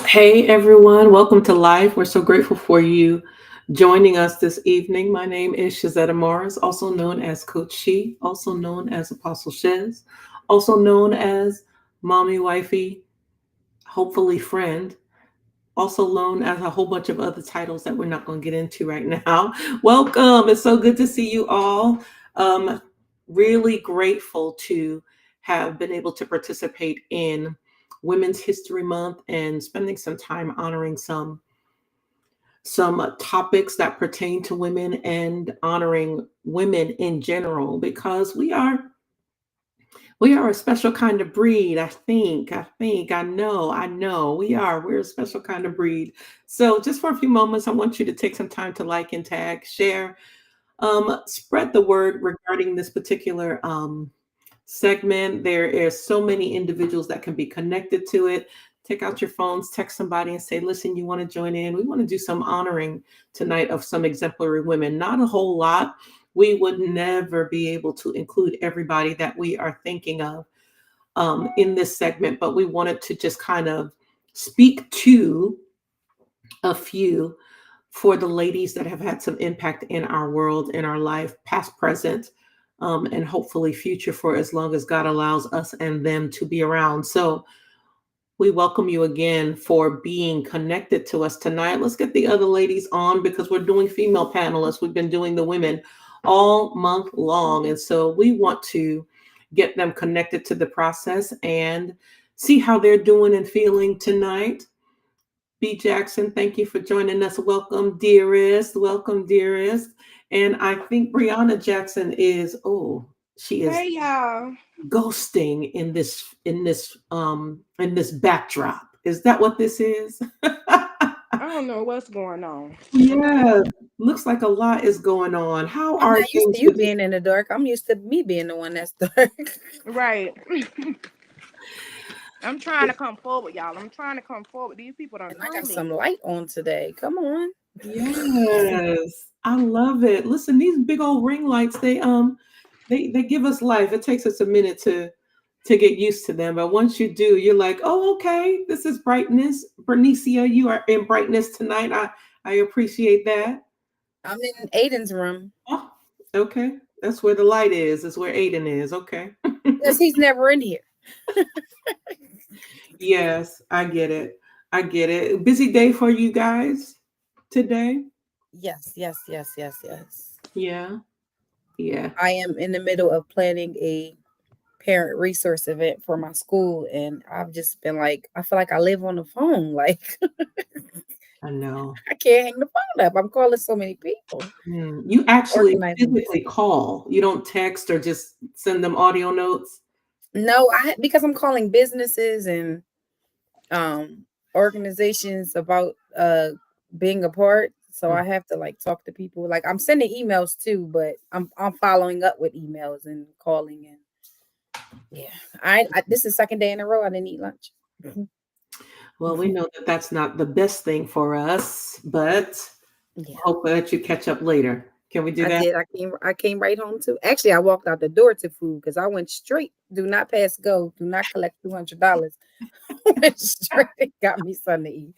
Hey everyone, welcome to Life. We're so grateful for you joining us this evening. My name is Shazetta Morris, also known as Coach She, also known as Apostle Shez, also known as Mommy Wifey, hopefully friend, also known as a whole bunch of other titles that we're not going to get into right now. Welcome. It's so good to see you all. Um, really grateful to have been able to participate in Women's History Month and spending some time honoring some topics that pertain to women and honoring women in general because we are a special kind of breed. I know. We're a special kind of breed. So, just for a few moments, I want you to take some time to like and tag, share, spread the word regarding this particular segment. There is so many individuals that can be connected to it. Take out your phones, text somebody, and say, "Listen, you want to join in? We want to do some honoring tonight of some exemplary women. Not a whole lot. We would never be able to include everybody that we are thinking of in this segment, but we wanted to just kind of speak to a few for the ladies that have had some impact in our world, in our life, past, present, and hopefully future for as long as God allows us and them to be around. So we welcome you again for being connected to us tonight. Let's get the other ladies on because we're doing female panelists. We've been doing the women all month long. And so we want to get them connected to the process and see how they're doing and feeling tonight. B. Jackson, thank you for joining us. Welcome, dearest. Welcome, dearest. And I think Brianna Jackson is, she is Hey y'all. ghosting in this backdrop. Is that what this is? I don't know what's going on. Yeah, looks like a lot is going on. How I'm are not used things to you with you? being in the dark. I'm used to me being the one that's dark. Right. I'm trying to come forward, y'all. I'm trying to come forward. These people don't And I know got me. some light on today. Come on. Yes, I love it. Listen, these big old ring lights, they give us life. It takes us a minute to get used to them, but once you do, you're like, oh, okay, this is brightness. Bernicia, you are in brightness tonight. I appreciate that. I'm in Aiden's room Oh, okay. That's where the light is. That's where Aiden is. Okay. because he's never in here. Yes, I get it. I get it. Busy day for you guys today. Yes, yes, yes, yes, yes. Yeah. Yeah. I am in the middle of planning a parent resource event for my school, and I've just been like, I feel like I live on the phone. Like, I know. I can't hang the phone up. I'm calling so many people, You actually organizing this. physically call. You don't text or just send them audio notes. No, because I'm calling businesses and um organizations about being a part, so I have to like talk to people. Like I'm sending emails too, but I'm following up with emails and calling. And yeah, I this is second day in a row I didn't eat lunch. Well, we know that that's not the best thing for us, but Yeah, hope that you catch up later. Can we do I that? did. I came right home too. Actually, I walked out the door to food because I went straight. Do not pass go. Do not collect $200. Went straight. Got me something to eat.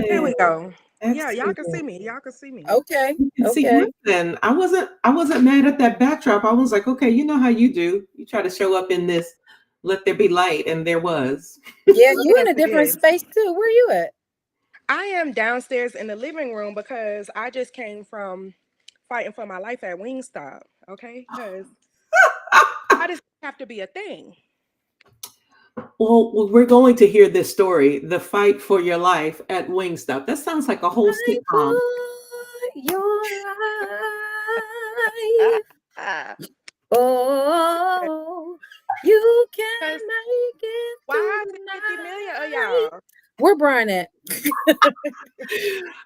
Here we Excellent. go. Yeah, y'all can see Excellent. me. Y'all can see me. Okay, You can see, okay. listen, I wasn't mad at that backdrop. I was like, okay, you know how you do. You try to show up in this, let there be light, and there was. Yeah, you in Yes, a it different is. space too. Where you at? I am downstairs in the living room because I just came from fighting for my life at Wingstop. Okay, because why does it have to be a thing? Well, we're going to hear this story, the fight for your life at Wingstop. That sounds like a whole Fight sitcom. for your Ah, life. ah. Oh, you can Because make it why through is the it 50 million of night. y'all? Where Brian at?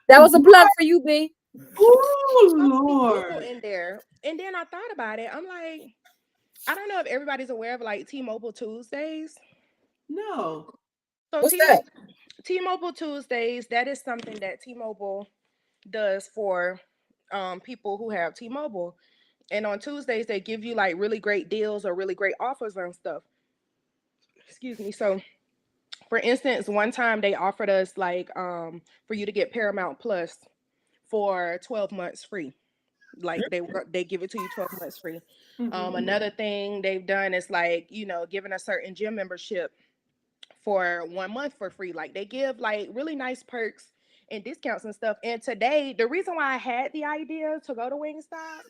That was a plug for you, B. Oh So many people Lord. in there. And then I thought about it. I'm like, I don't know if everybody's aware of like T-Mobile Tuesdays. No. So What's that? T-Mobile Tuesdays, that is something that T-Mobile does for people who have T-Mobile. And on Tuesdays, they give you like really great deals or really great offers on stuff. Excuse me. So For instance, one time they offered us like for you to get Paramount Plus for 12 months free. Like they give it to you 12 months free. Another thing they've done is like, giving a certain gym membership for 1 month for free. Like they give like really nice perks and discounts and stuff. And today, the reason why I had the idea to go to Wingstop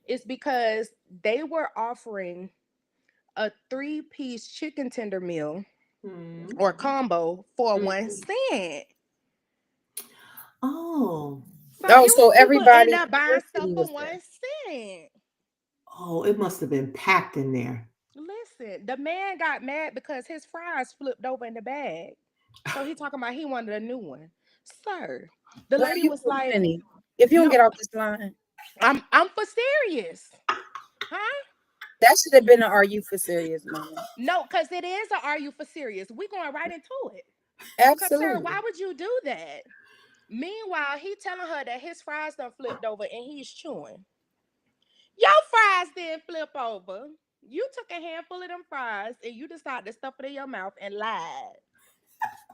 is because they were offering a 3-piece chicken tender meal or combo for 1 cent. Oh. So People end everybody up buying stuff for was 1 there. cent. Oh, it must have been packed in there. Listen, the man got mad because his fries flipped over in the bag. So he talking about he wanted a new one. Sir, the Why lady you was so like, funny? If you don't no, get off this line, I'm for serious. Huh? that should have been an "Are you for serious" moment. No, because it is a are you for serious? We going right into it. Because, sir, Absolutely. why would you do that? Meanwhile, he telling her that his fries done flipped over and he's chewing. Your fries didn't flip over. You took a handful of them fries and you decided to stuff it in your mouth and lied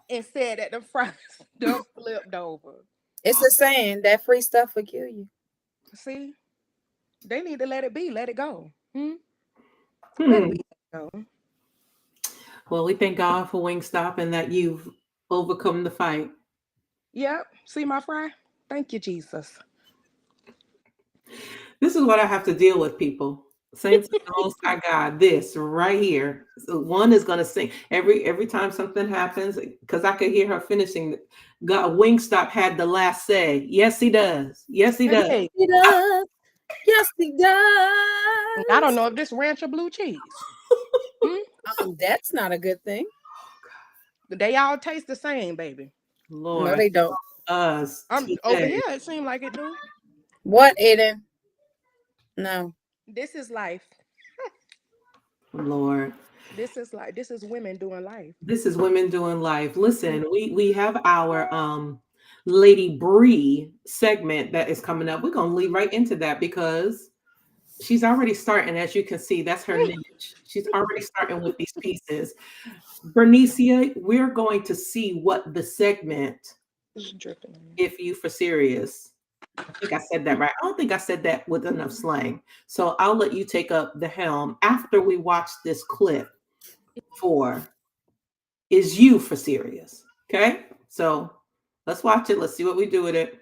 and said that the fries done flipped over. It's a saying that free stuff will kill you. See, they need to let it be, let it go. Let it be, let it go. Well, we thank God for Wingstop and that you've overcome the fight. Yep. See my fry? Thank you, Jesus. This is what I have to deal with, people. Saints of the Most High God, this right here. So one is gonna sing every time something happens, because I could hear her finishing. God, Wingstop had the last say. Yes, he does. Yes, he does. Hey, He does. Yes, he I don't does. know if this ranch or blue cheese. That's not a good thing. They all taste the same, baby. No, Lord, they don't. us I'm over today. here. It seemed like it do. What, Aiden? No. This is life. Lord. This is women doing life. This is Women Doing Life. Listen, we have our Lady Bree segment that is coming up. We're gonna lead right into that because she's already starting, as you can see, that's her niche. She's already starting with these pieces. Bernicia, we're going to see what the segment, It's dripping. if you for serious. I think I said that right. I don't think I said that with enough slang. So I'll let you take up the helm after we watch this clip for Is You for Serious? Okay, so let's watch it. Let's see what we do with it.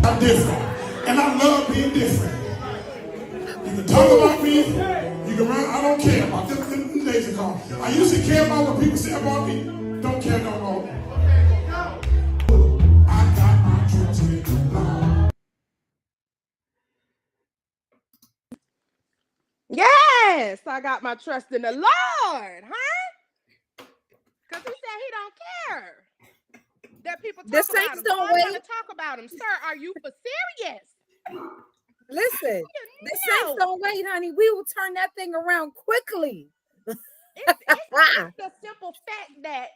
I'm different. And I love being different. You can talk about me, you can run, I don't care about them days are gone. I used to care about what people say about me. Don't care no more. I got my trust in the Lord. Yes, I got my trust in the Lord, huh? Because he said he don't care that people The talk about saints him. So don't I'm going wait. to talk about him. Sir, are you for serious? Listen, the No. saints don't wait, honey. We will turn that thing around quickly. It's the simple fact that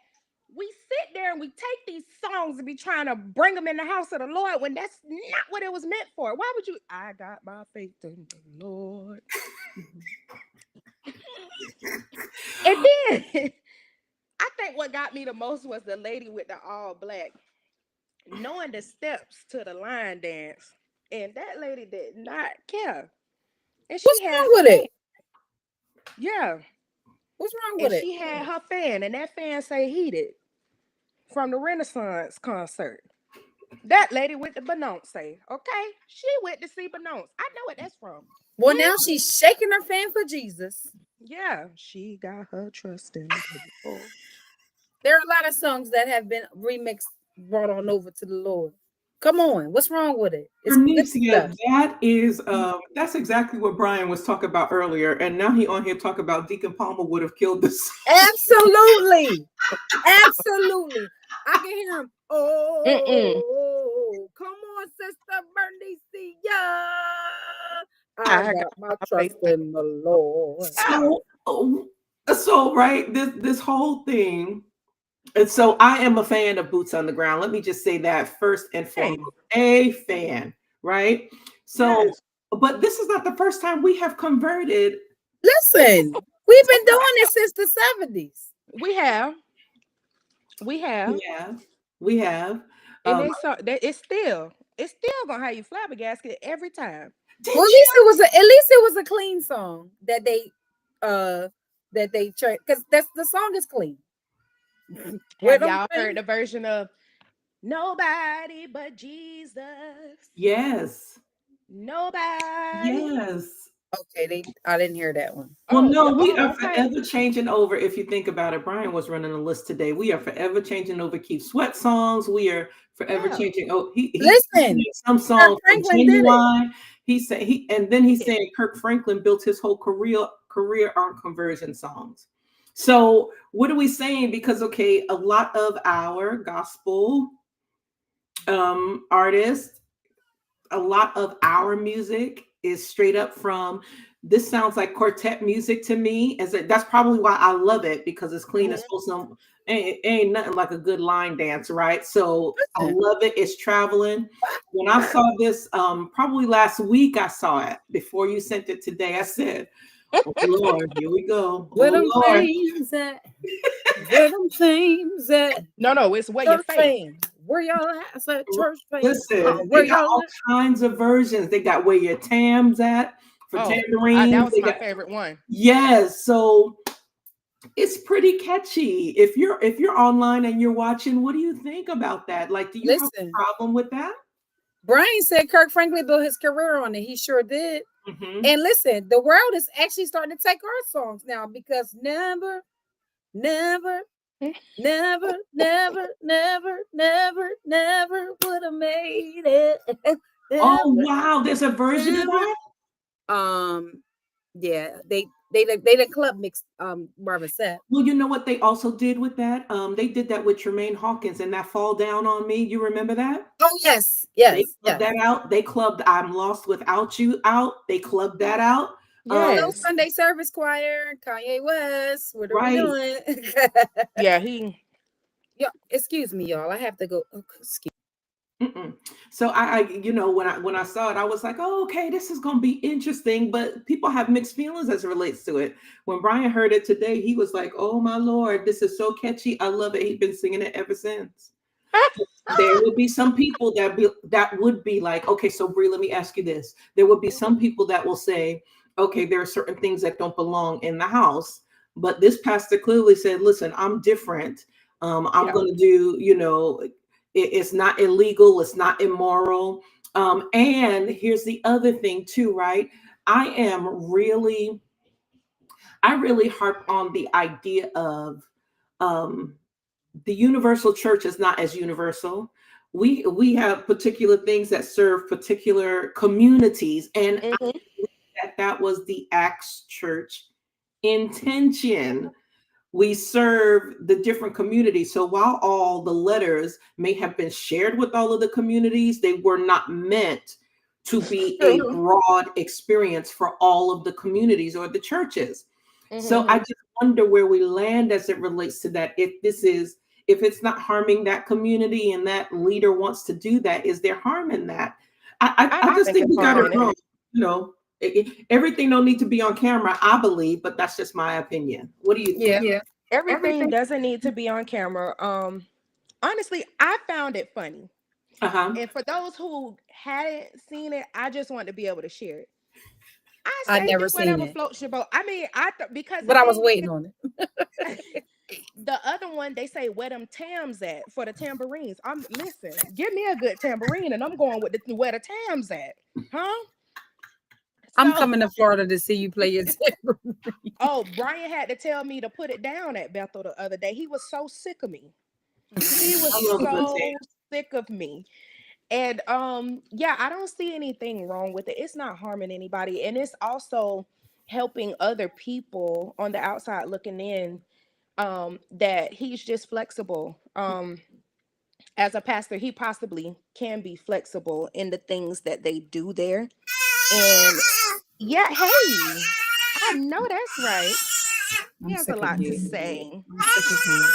we sit there and we take these songs and be trying to bring them in the house of the Lord when that's not what it was meant for. Why would you? I got my faith in the Lord. And then I think what got me the most was the lady with the all black, knowing the steps to the line dance. And that lady did not care. And What's she had wrong with it? yeah. What's wrong And with it? she had her fan, and that fan say heated from the Renaissance concert. That lady with the Beyonce, okay? She went to see Beyonce. I know what that's from. Well, now she's shaking her fan for Jesus. Yeah, she got her trust in the Lord. There are a lot of songs that have been remixed, brought on over to the Lord. Come on, what's wrong with it? It's good Bernicia, stuff. that is that's exactly what Brian was talking about earlier, and now he on here talk about Deacon Palmer would have killed this. Absolutely. Absolutely. I can hear him. Mm-mm. Oh, come on, Sister Bernicia. I I got got my my trust faith. in the Lord. So, so right, this whole thing. And so I am a fan of Boots on the Ground. Let me just say that first and Hey, foremost. A fan, right? So, yes, but this is not the first time we have converted. Listen, we've been doing this since the 70s. we have. We have. Yeah, we have. And Um, they saw that it's still gonna have you flabbergasted every time. Well, did you? at least it was a clean song that they because that's the song is clean. Where Have them y'all heard things- the version of Nobody But Jesus? Yes, Nobody. yes. Okay, I didn't hear that one. Well, Oh, no, we are okay. forever changing over. If you think about it, Brian was running a list today. We are forever changing over Keith Sweat songs. We are forever Yeah. changing. Oh, he's Listen, singing some Kirk songs from Franklin did it. Genuine. He said and then he's saying Kirk Franklin built his whole career on conversion songs. So what are we saying? Because okay, a lot of our gospel artists, a lot of our music is straight up from this sounds like quartet music to me. That's probably why I love it because it's clean, it's wholesome. Ain't nothing like a good line dance, right? So I Listen. love it. It's traveling. When I saw this, probably last week I saw it. Before you sent it today, I said, "Oh Lord, here we go." Where them Oh Lord, flames at? Where them flames at? No, it's where your Church faith. fame. Where y'all at? At church fame. listen, Where they got y'all all at? kinds of versions. They got where your Tams at for Oh, that tambourines. was They my got favorite one. yes, so it's pretty catchy. If you're online and you're watching, what do you think about that? Like, do you have a Listen, problem with that? Brian said Kirk Franklin built his career on it. He sure did. Mhm. And listen, the world is actually starting to take our songs now because never, never, never, never, never, never, never would have made it. Oh Never, wow, there's a version of never. that. Yeah, they the club mixed Marvin Sapp. Well, you know what they also did with that? They did that with Tremaine Hawkins and that "Fall Down on Me." You remember that? Oh yes, They yes, clubbed yes. that out. They clubbed "I'm Lost Without You" out. They clubbed that out. Hello, Yes. Sunday Service Choir, Kanye West. What are we Right. doing? Yeah, he Yeah, excuse me, y'all. I have to go. Oh, excuse. Mm-mm. So when I saw it, I was like, oh, okay, this is gonna be interesting. But people have mixed feelings as it relates to it. When Brian heard it today, he was like, oh my Lord, this is so catchy. I love it. He's been singing it ever since. There would be some people that would be like, okay, so Brie, let me ask you this. There would be some people that will say, okay, there are certain things that don't belong in the house. But this pastor clearly said, listen, I'm different. I'm Yeah. gonna do, it's not illegal, it's not immoral. And here's the other thing too, right? I really harp on the idea of um the universal church is not as universal. We have particular things that serve particular communities, and I Mhm. believe that was the Acts church intention. We serve the different communities. So while all the letters may have been shared with all of the communities, they were not meant to be a broad experience for all of the communities or the churches. So I Mhm. just wonder where we land as it relates to that. If it's not harming that community and that leader wants to do that, is there harm in that? I I just think think it's we got harm it in wrong. it. Everything don't need to be on camera, I believe, but that's just my opinion. What do you think? Yeah. Everything doesn't need to be on camera. Honestly, I found it funny. Uh-huh. And for those who hadn't seen it, I just want to be able to share it. I I say never do seen whatever it, floats your boat. I mean, because the but I was thing waiting on it. is, the other one, they say where them tams at for the tambourines. Listen, give me a good tambourine, and I'm going with where the tams at, huh? I'm So, coming to Florida to see you play your tambourine. oh, Brian had to tell me to put it down at Bethel the other day. He was so sick of me. He was I love a good so tan. sick of me. And yeah, I don't see anything wrong with it. It's not harming anybody, and it's also helping other people on the outside looking in, that he's just flexible. As a pastor, he possibly can be flexible in the things that they do there. And yeah, hey, I know that's right. He I'm has a sick of lot to you. say. I'm sick of you.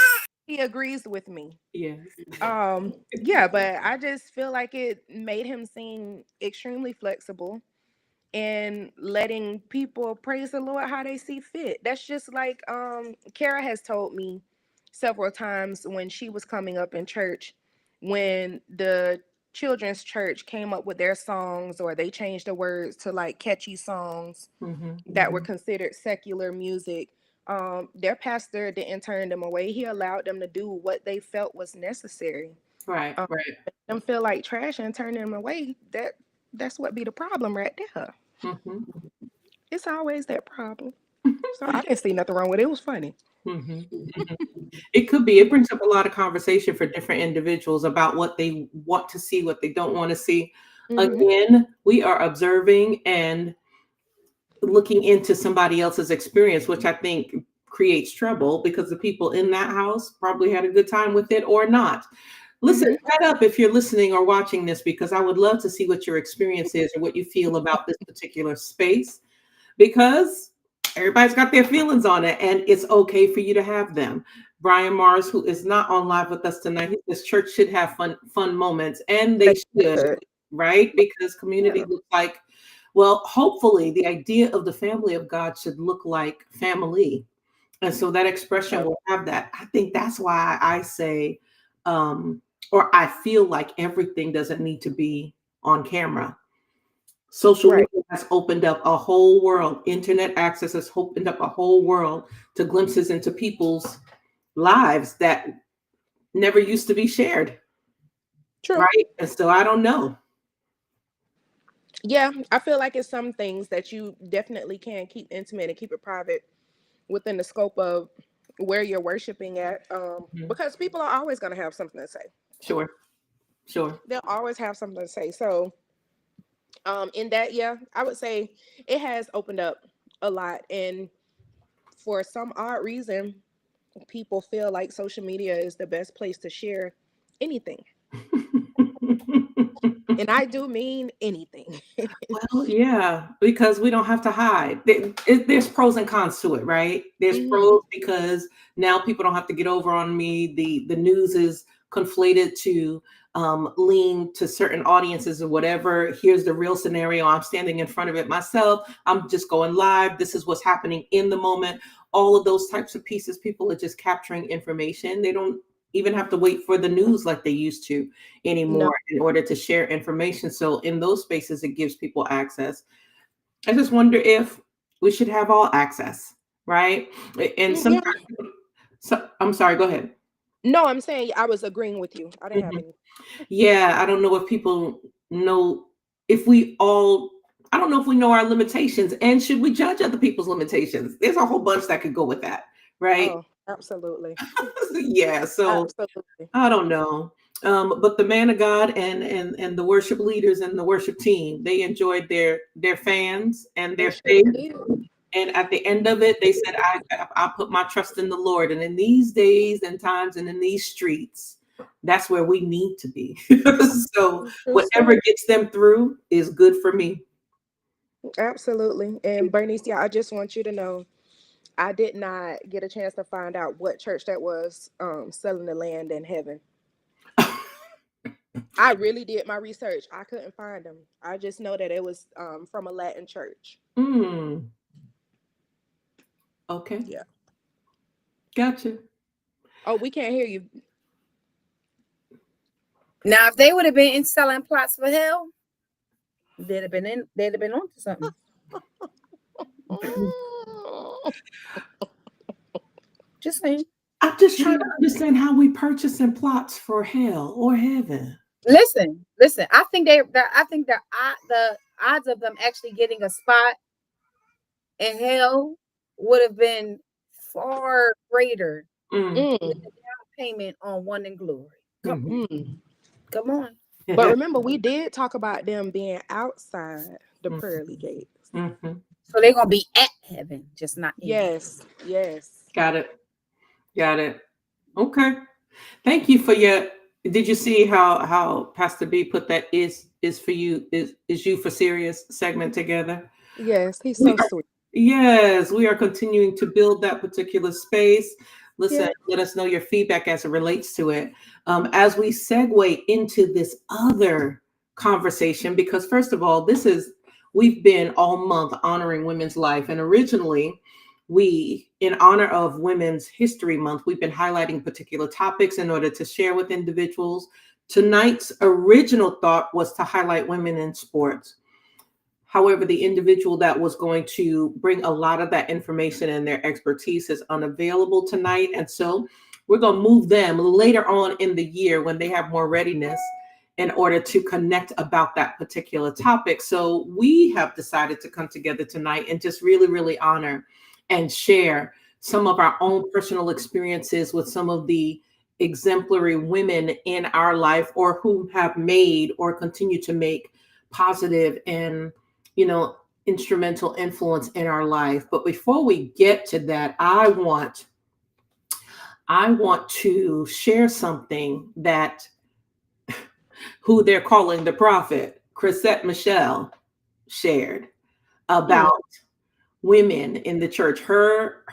He agrees with me. Yes. Yeah, but I just feel like it made him seem extremely flexible and letting people praise the Lord how they see fit. That's just like Kara has told me several times when she was coming up in church, when the children's church came up with their songs, or they changed the words to like catchy songs that were considered secular music. Their pastor didn't turn them away. He allowed them to do what they felt was necessary. Right. Um, Right. them feel like trash and turn them away. That's what be the problem right there. Mm-hmm. It's always that problem. So I didn't see nothing wrong with it. It was funny. Mm-hmm. It could be. It brings up a lot of conversation for different individuals about what they want to see, what they don't want to see. Again, we are observing and looking into somebody else's experience, which I think creates trouble because the people in that house probably had a good time with it or not. Listen, head up if you're listening or watching this, because I would love to see what your experience is or what you feel about this particular space, because everybody's got their feelings on it and it's okay for you to have them. Brian Mars, who is not on live with us tonight, he says church should have fun moments, and they should, right? Because community looks like, well, hopefully the idea of the family of God should look like family. And so that expression will have that. I think that's why I say, or I feel like everything doesn't need to be on camera. Social Right. media has opened up a whole world. Internet access has opened up a whole world to glimpses into people's lives that never used to be shared. True. Right. And so I don't know. Yeah, I feel like it's some things that you definitely can keep intimate and keep it private within the scope of where you're worshiping at. Because people are always going to have something to say. Sure. They'll always have something to say. So in that, yeah, I would say it has opened up a lot. And for some odd reason, people feel like social media is the best place to share anything. And I do mean anything. Well, yeah, because we don't have to hide. There's pros and cons to it, right? There's pros because now people don't have to get over on me. The news is conflated to lean to certain audiences or whatever. Here's the real scenario. I'm standing in front of it myself. I'm just going live. This is what's happening in the moment. All of those types of pieces, people are just capturing information. They don't even have to wait for the news like they used to anymore in order to share information. So in those spaces, it gives people access. I just wonder if we should have all access, right? And sometimes, I'm sorry, go ahead. No, I'm saying I was agreeing with you. I didn't have any. Yeah, I don't know if people know if we all, I don't know if we know our limitations, and should we judge other people's limitations? There's a whole bunch that could go with that, right? Oh, absolutely. Yeah, so Absolutely. I don't know. But the man of God and the worship leaders and the worship team, they enjoyed their fans and their faith. And at the end of it, they said, I put my trust in the Lord. And in these days and times and in these streets, that's where we need to be. So whatever gets them through is good for me. Absolutely. And Bernice, yeah, I just want you to know, I did not get a chance to find out what church that was selling the land in heaven. I really did my research. I couldn't find them. I just know that it was from a Latin church. Okay. Yeah. Gotcha. Oh, we can't hear you. Now, if they would have been in selling plots for hell, they'd have been onto something. Just saying. I'm just trying to understand how we purchasing plots for hell or heaven. Listen. I think the odds of them actually getting a spot in hell would have been far greater with the down payment on One in Glory. Come on. But remember, we did talk about them being outside the pearly gates. So they're gonna be at heaven, just not in Yes. Got it. Okay. Thank you for your. Did you see how Pastor B put that is for you is you for serious segment together? Yes, he's so sweet. Yes, we are continuing to build that particular space. Listen, let us know your feedback as it relates to it. As we segue into this other conversation, because first of all, we've been all month honoring Women's Life. And originally, in honor of Women's History Month, we've been highlighting particular topics in order to share with individuals. Tonight's original thought was to highlight women in sports. However, the individual that was going to bring a lot of that information and their expertise is unavailable tonight. And so we're going to move them later on in the year when they have more readiness in order to connect about that particular topic. So we have decided to come together tonight and just really, really honor and share some of our own personal experiences with some of the exemplary women in our life, or who have made or continue to make positive and instrumental influence in our life. But before we get to that, I want to share something that who they're calling the prophet, Chrisette Michelle, shared about women in the church. Her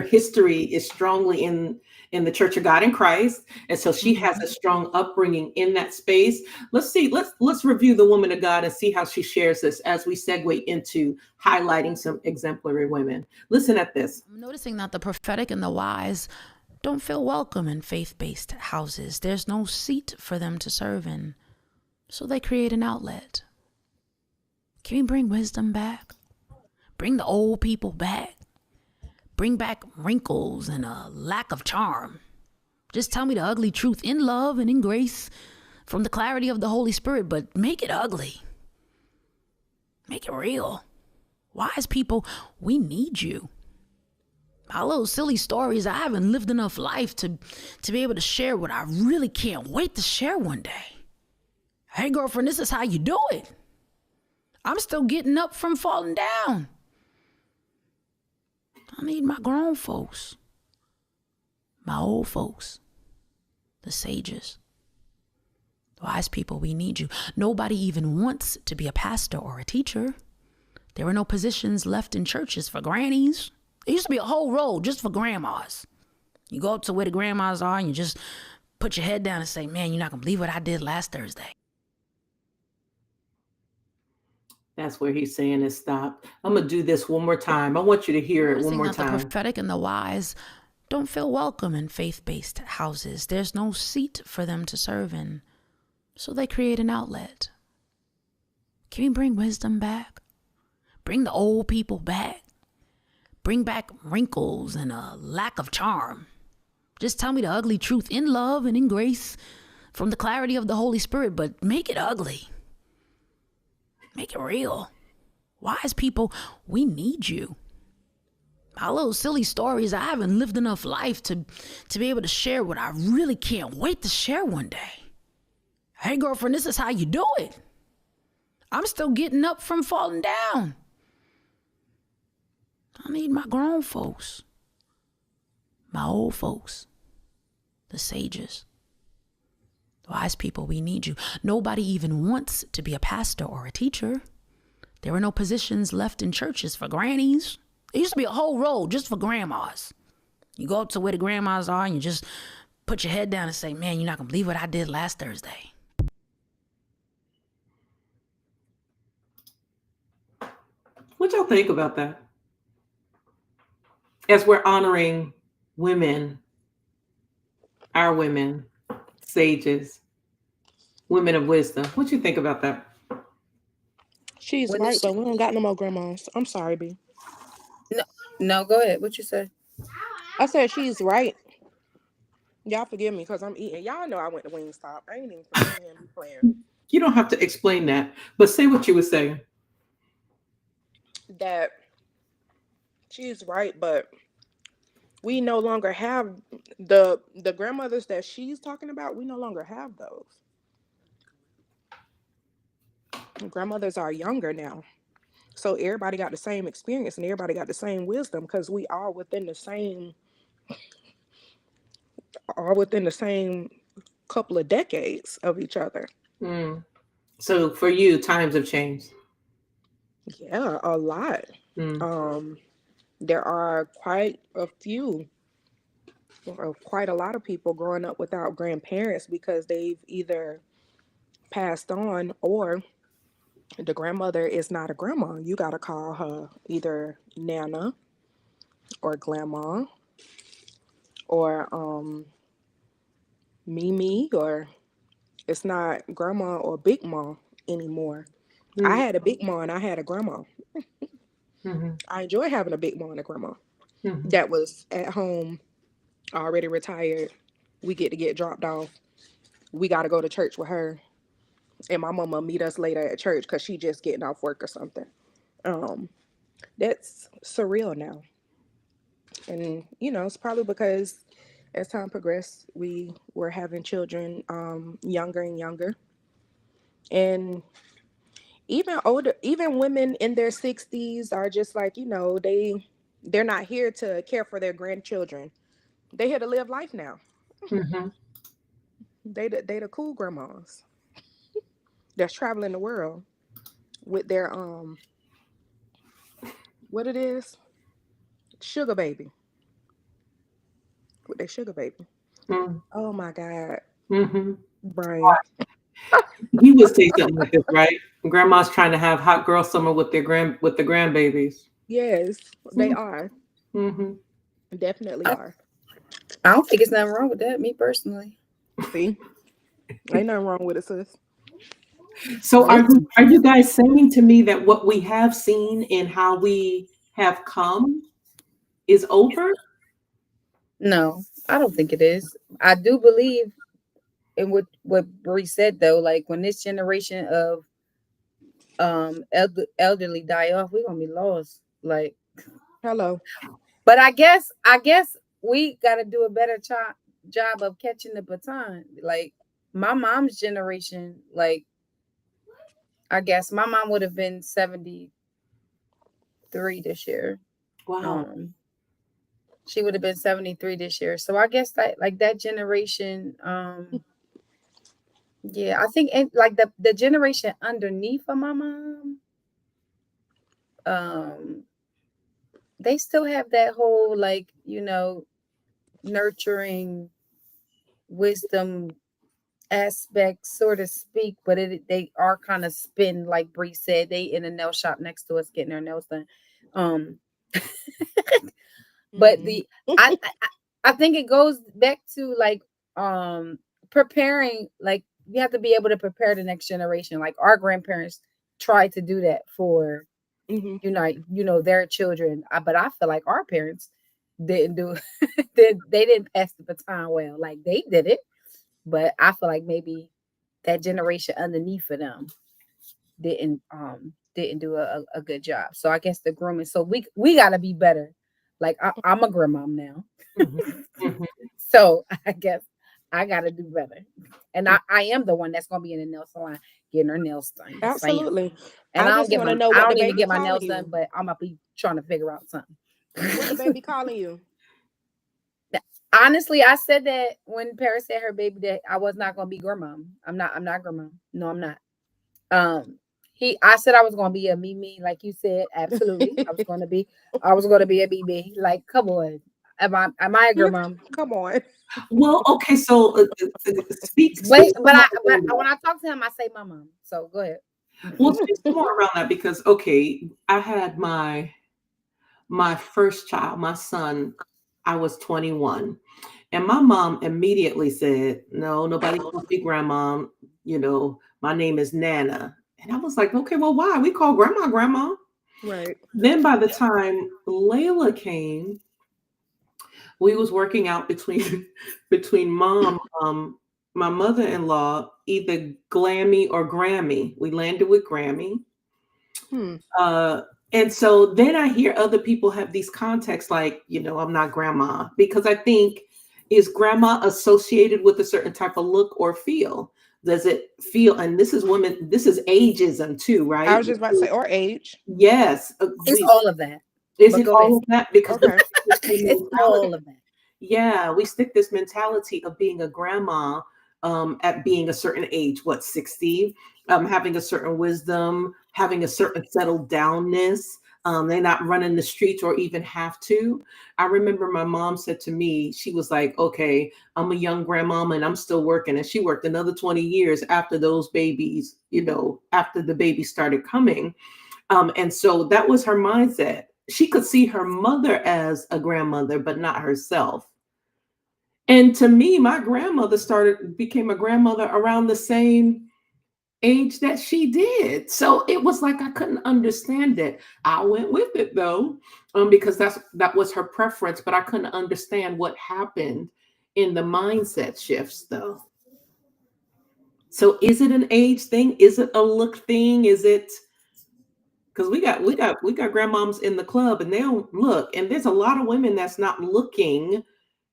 history is strongly in the Church of God in Christ, and so she has a strong upbringing in that space. Let's review the woman of God and see how she shares this as we segue into highlighting some exemplary women. Listen at this. I'm noticing that the prophetic and the wise don't feel welcome in faith-based houses. There's no seat for them to serve in, so they create an outlet. Can we bring wisdom back? Bring the old people back. Bring back wrinkles and a lack of charm. Just tell me the ugly truth in love and in grace from the clarity of the Holy Spirit, but make it ugly. Make it real. Wise people, we need you. My little silly stories, I haven't lived enough life to be able to share what I really can't wait to share one day. Hey, girlfriend, this is how you do it. I'm still getting up from falling down. I need my grown folks, my old folks, the sages, the wise people, we need you. Nobody even wants to be a pastor or a teacher. There are no positions left in churches for grannies. There used to be a whole row just for grandmas. You go up to where the grandmas are and you just put your head down and say, man, you're not going to believe what I did last Thursday. That's where he's saying is stop. I'm going to do this one more time. I want you to hear it one more time. The prophetic and the wise don't feel welcome in faith-based houses. There's no seat for them to serve in, so they create an outlet. Can we bring wisdom back? Bring the old people back. Bring back wrinkles and a lack of charm. Just tell me the ugly truth in love and in grace from the clarity of the Holy Spirit, but make it ugly. Make it real. Wise people, we need you. My little silly stories, I haven't lived enough life to be able to share what I really can't wait to share one day. Hey, girlfriend, this is how you do it. I'm still getting up from falling down. I need my grown folks, my old folks, the sages, the wise people, we need you. Nobody even wants to be a pastor or a teacher. There are no positions left in churches for grannies. There used to be a whole row just for grandmas. You go up to where the grandmas are and you just put your head down and say, man, you're not going to believe what I did last Thursday. What y'all think about that? As we're honoring women, our women, sages, women of wisdom. What you think about that? She's right, but we don't got no more grandmas. I'm sorry, B. No, go ahead. What you say? I said she's right. Y'all forgive me because I'm eating. Y'all know I went to Wingstop. I ain't even pretending to be playing. You don't have to explain that, but say what you were saying. That she's right, but we no longer have the grandmothers that she's talking about. We no longer have those. Grandmothers are younger now, so everybody got the same experience and everybody got the same wisdom because we all within the same couple of decades of each other. Mm. So for you, times have changed. Yeah, a lot. Mm. Um, there are quite a lot of people growing up without grandparents because they've either passed on or the grandmother is not a grandma. You got to call her either Nana or Grandma or Mimi, or it's not Grandma or Big Ma anymore. I Mm. had a Big Ma and I had a Grandma. Mhm. I enjoy having a Big Ma and a Grandma Mhm. that was at home, already retired. We get to get dropped off. We got to go to church with her. And my mama meet us later at church because she just getting off work or something. Um, that's surreal now. And, it's probably because as time progressed, we were having children younger and younger. And even women in their 60s are just like, they're not here to care for their grandchildren. They here to live life now. Mhm. They the cool grandmas that's traveling the world with their what it is? Sugar baby. With their sugar baby. Mm. Oh my God, Mhm. Brian. You would say something like this, right? Grandma's trying to have hot girl summer with the grandbabies. Yes, they are. Mm-hmm. Definitely I, are. I don't think it's nothing wrong with that, me personally. See? Ain't nothing wrong with it, sis. So Nope. are you guys saying to me that what we have seen and how we have come is over? No, I don't think it is. I do believe in what Bree said though. Like when this generation of elderly die off, we're gonna be lost. Like, Hello. but I guess we gotta do a better job of catching the baton. Like my mom's generation, like I guess my mom would have been 73 this year. Wow. Um, she would have been 73 this year. So I guess that like that generation, yeah, I think like the generation underneath of my mom, um, they still have that whole like, nurturing wisdom aspect, so to speak, but they are kind of spin, like Bree said, they in a nail shop next to us getting their nails done. Um, but Mhm. I think it goes back to like preparing, like you have to be able to prepare the next generation. Like our grandparents tried to do that for Mhm. their children. But I feel like our parents didn't do they didn't pass the baton well. Like they did it, but I feel like maybe that generation underneath of them didn't do a good job. So I guess the grooming. So we gotta be better. Like I'm a grandmom now. Mhm. Mhm. So I guess I gotta do better. And I am the one that's gonna be in the nail salon getting her nails done. Yes, I am. Absolutely. And I just want to know I what the don't even baby get my calling nails done, you. but I'm gonna be trying to figure out something. What the baby calling you? Honestly, I said that when Paris had her baby that I was not gonna be grandmom. I'm not grandmom. No, I'm not. Um I said I was gonna be a Mimi, like you said. Absolutely. I was gonna be a Mimi. Like, come on. Am I a grandmom? Come on. Well, okay, so speak But some more around when that. I talk to him, I say my mom. So go ahead. Well, speak some more around that because okay, I had my first child, my son, I was 21. And my mom immediately said, "No, nobody calls me grandma. My name is Nana." And I was like, "Okay, well, why? We call grandma grandma." Right. Then by the time Layla came, we was working out between between mom, my mother-in-law, either Glammy or Grammy. We landed with Grammy. Hmm. Uh, and so then I hear other people have these contexts like, I'm not grandma, because I think, is grandma associated with a certain type of look or feel? Does it feel, and this is women, this is ageism too, I right? was just about to say, or age. Yes. It's all of that. Is But it go ahead. all of that? Because we Okay. stick this It's mentality. all of that. Yeah, we stick this mentality of being a grandma, at being a certain age, what, 60, having a certain wisdom, having a certain settled downness. They're not running the streets or even have to. I remember my mom said to me, she was like, okay, I'm a young grandmama and I'm still working. And she worked another 20 years after those babies, after the babies started coming. And so that was her mindset. She could see her mother as a grandmother, but not herself. And to me, my grandmother became a grandmother around the same age that she did. So it was like I couldn't understand it. I went with it though, because that was her preference, but I couldn't understand what happened in the mindset shifts though. So is it an age thing? Is it a look thing? Is it, because we got grandmoms in the club and they don't look, and there's a lot of women that's not looking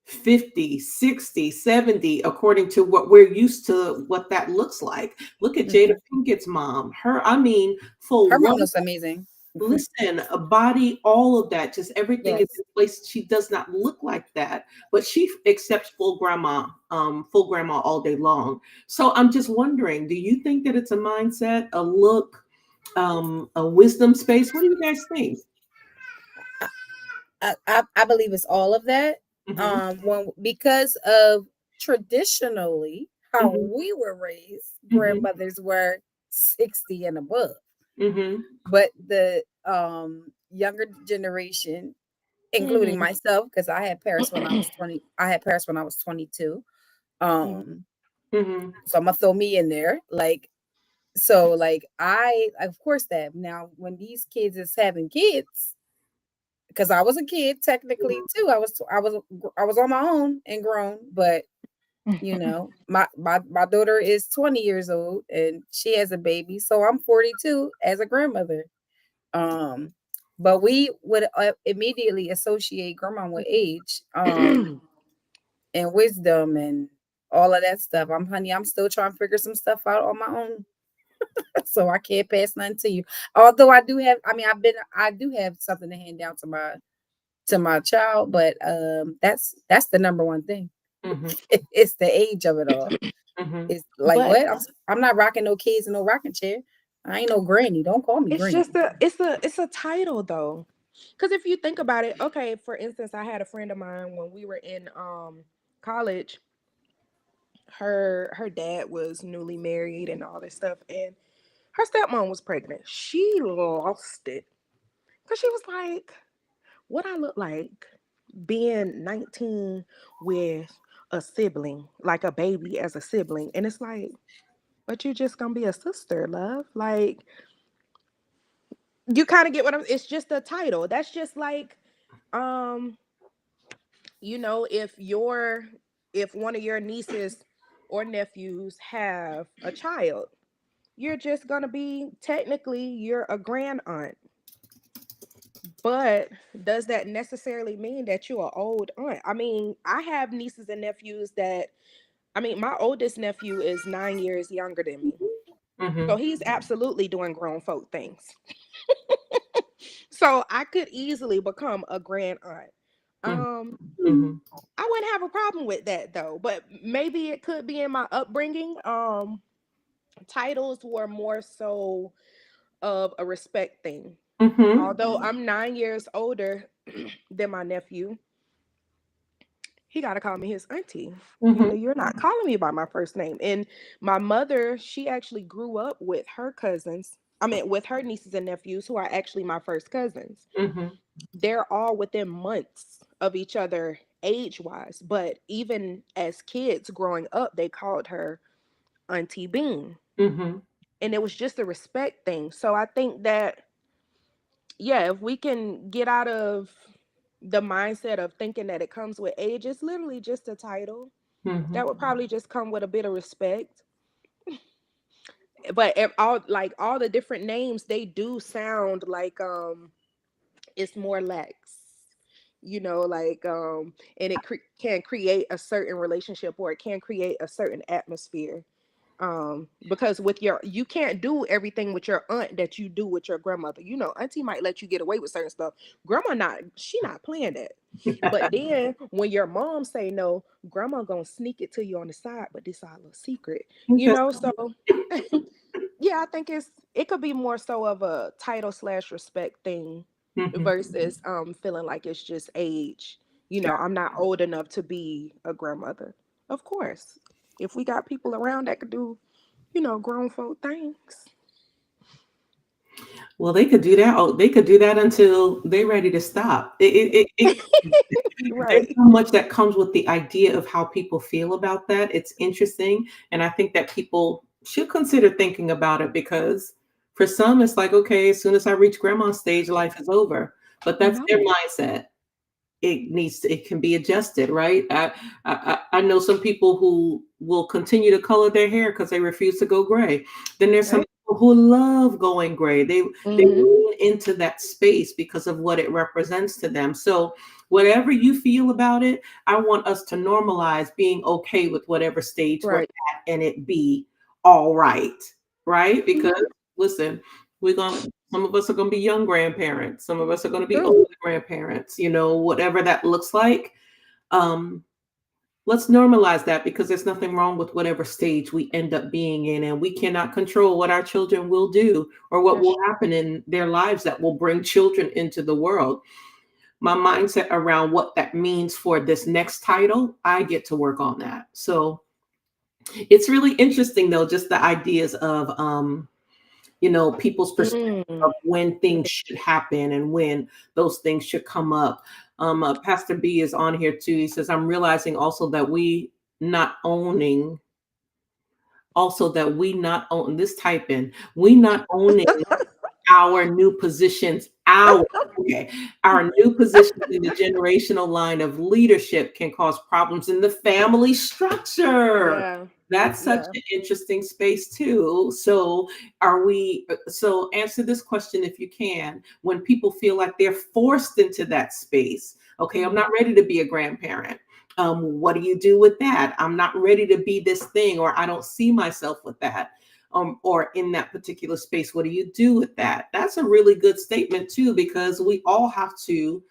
50, 60, 70, according to what we're used to, what that looks like. Look at Jada Mhm. Pinkett's mom. I mean, for Her mom one, looks amazing. listen, a body, all of that, just everything is Yes. in place. She does not look like that, but she accepts full grandma all day long. So I'm just wondering, do you think that it's a mindset, a look, a wisdom space? What do you guys think? I believe it's all of that. Hmm. Because of traditionally how Hmm. we were raised, Hmm. grandmothers were 60 and above. Hmm. But the younger generation, including Mm-hmm. myself, because I had Paris when I was 20, I had Paris when I was 22. Um, Hmm. so I'm gonna throw me in there. Like I of course that now when these kids is having kids, because I was a kid technically too. I was on my own and grown, but my daughter is 20 years old and she has a baby, so I'm 42 as a grandmother. Um, but we would immediately associate grandma with age, and wisdom and all of that stuff. I'm still trying to figure some stuff out on my own, so I can't pass nothing to you. Although I do have something to hand down to my child, but that's the number one thing. Hmm. It's the age of it all. Hmm. It's like But what? I'm not rocking no kids in no rocking chair. I ain't no granny. Don't call me it's granny. just it's a title though. Because if you think about it, okay, for instance, I had a friend of mine when we were in college. Her dad was newly married and all this stuff, and her stepmom was pregnant. She lost it because she was like, "What I look like being 19 with a sibling, like a baby as a sibling," and it's like, "But you just gonna be a sister, love." Like you kind of get what I'm. It's just a title. That's just like, um, if one of your nieces or nephews have a child, you're just gonna be technically you're a grand aunt. But does that necessarily mean that you're an old aunt? I mean, I have nieces and nephews that I mean, my oldest nephew is 9 years younger than me. So Hmm. he's absolutely doing grown folk things. So I could easily become a grand aunt. Hmm. Um, Hmm. I wouldn't have a problem with that though, but maybe it could be in my upbringing. Titles were more so of a respect thing. Hmm. Although I'm 9 years older than my nephew, he got to call me his auntie. Hmm. You're not calling me by my first name. And my mother, she actually grew up with her cousins. I mean, with her nieces and nephews, who are actually my first cousins. Hmm. They're all within months of each other age wise. But even as kids growing up, they called her Auntie Bean. Hmm. And it was just a respect thing. So I think that, yeah, if we can get out of the mindset of thinking that it comes with age is literally just a title. Mhm. That would probably just come with a bit of respect. But all the different names, they do sound like it's more lax, and it can create a certain relationship, or it can create a certain atmosphere. Because you can't do everything with your aunt that you do with your grandmother. Auntie might let you get away with certain stuff. Grandma she not playing that. But then when your mom say no, grandma gonna sneak it to you on the side, but this our little secret, Okay. so yeah, I think it could be more so of a title / respect thing Mhm. versus feeling like it's just age. I'm not old enough to be a grandmother. Of course, if we got people around that could do, grown folk things. Well, they could do that. Oh, they could do that until they're ready to stop. There's Right. so much that comes with the idea of how people feel about that. It's interesting. And I think that people should consider thinking about it because for some, it's like, okay, as soon as I reach grandma's stage, life is over. But that's their No. mindset. It can be adjusted, right? I know some people who will continue to color their hair because they refuse to go gray. Then there's some Right. people who love going gray. They Mm-hmm. lean into that space because of what it represents to them. So whatever you feel about it, I want us to normalize being okay with whatever stage we're Right. at and it be all right? Because listen, we're going to some of us are going to be young grandparents. Some of us are going to be True. older grandparents, whatever that looks like. Um, let's normalize that because there's nothing wrong with whatever stage we end up being in. And we cannot control what our children will do or what That's will happen in their lives that will bring children into the world. My mindset around what that means for this next title, I get to work on that. So it's really interesting, though, just the ideas of, people's perspective mm. of when things should happen and when those things should come up. Pastor B is on here too. He says, I'm realizing also that we not own this type in, we not owning our new positions, our new positions in the generational line of leadership can cause problems in the family structure. Yeah. That's such Yeah. an interesting space too. So answer this question if you can. When people feel like they're forced into that space, okay, I'm not ready to be a grandparent. What do you do with that? I'm not ready to be this thing, or I don't see myself with that. Or in that particular space, what do you do with that? That's a really good statement too, because we all have to,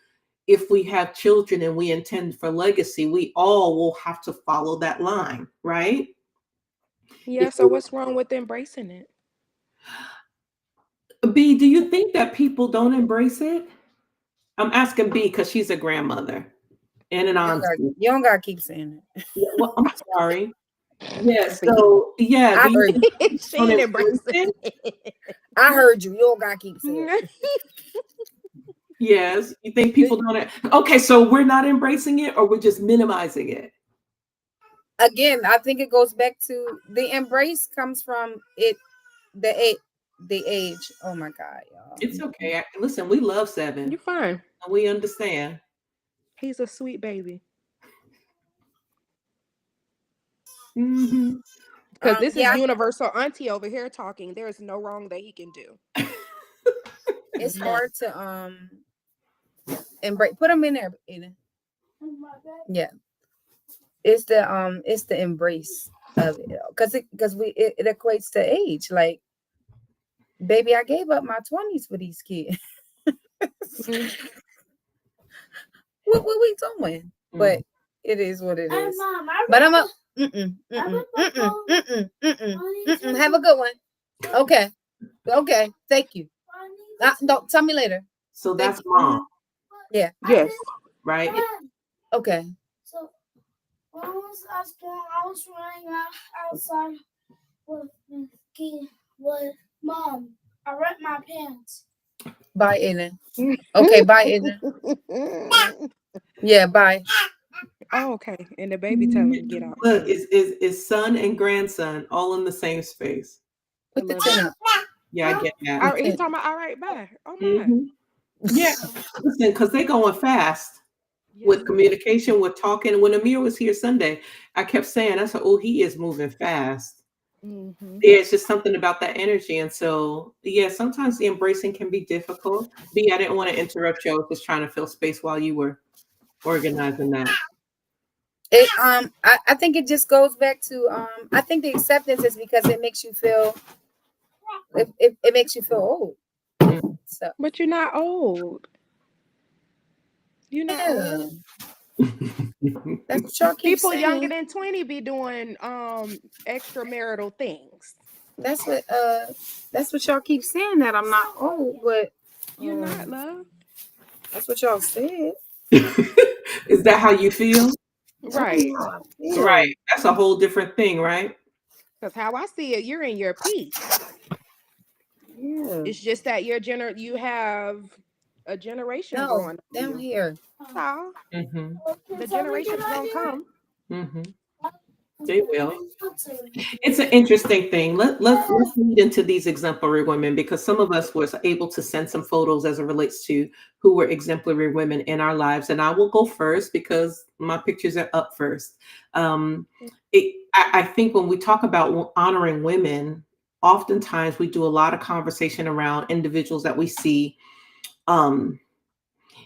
if we have children and we intend for legacy, we all will have to follow that line, right? Yeah. If So what's wrong with embracing it? B, do you think that people don't embrace it? I'm asking B because she's a grandmother and an auntie. You don't gotta keep saying it. Yeah, well, I'm sorry. Yeah, Be. so yeah, I do you heard think you. people She don't ain't embrace embracing it? it. I heard you. You don't gotta keep saying it. Yes. You think people don't? Okay, so we're not embracing it or we're just minimizing it? Again, I think it goes back to the embrace comes from the age. Oh my God, y'all. It's okay. Listen, we love Seven. You're fine. We understand. He's a sweet baby. Mhm. Because this is Yeah, universal auntie over here talking. There is no wrong that he can do. it's None. hard to embrace. Put them in there, Aiden. Yeah, it's the embrace of it because it equates to age. Like, baby, I gave up my 20s for these kids. Mm. What we doing? But it is what it is. But I'm a have a good one. Okay. Thank you. Don't tell me later. So Thank that's you. mom, Yeah. Yes. right? Okay. So when I was at school, I was running outside with mom. I ripped my pants. Bye, Aiden. Okay, bye, Aiden. Yeah, bye. Oh, okay. And the baby telling him to get out. Look, is son and grandson all in the same space? I Put the love tin it. up. Yeah, I get that. All right, he's talking about all right, bye. Oh my. Mhm. Yeah, listen, because they going fast Yes, with ma'am. communication, with talking. When Amir was here Sunday, I kept saying, I said, oh, he is moving fast. Hmm. Yeah, it's just something about that energy. And so, yeah, sometimes the embracing can be difficult. B, I didn't want to interrupt you. I was just trying to fill space while you were organizing that. I think it just goes back to I think the acceptance is because it makes you feel it makes you feel old. Mm. So But you're not old. You're not yeah, old. that's what y'all keep People younger saying. than 20 be doing extramarital things. That's what y'all keep saying, that I'm not old, but You're not, um love. that's what y'all said. Is that how you feel? That's Right. how I feel. Right. That's a whole different thing, right? Because how I see it, you're in your peak. Yeah. It's just that you have a generation No, growing up on down you. here. How Mm-hmm. the generation's gonna come. Mm-hmm. They will. It's an interesting thing. Let's lead into these exemplary women because some of us was able to send some photos as it relates to who were exemplary women in our lives. And I will go first because my pictures are up first. I think when we talk about honoring women, oftentimes we do a lot of conversation around individuals that we see um,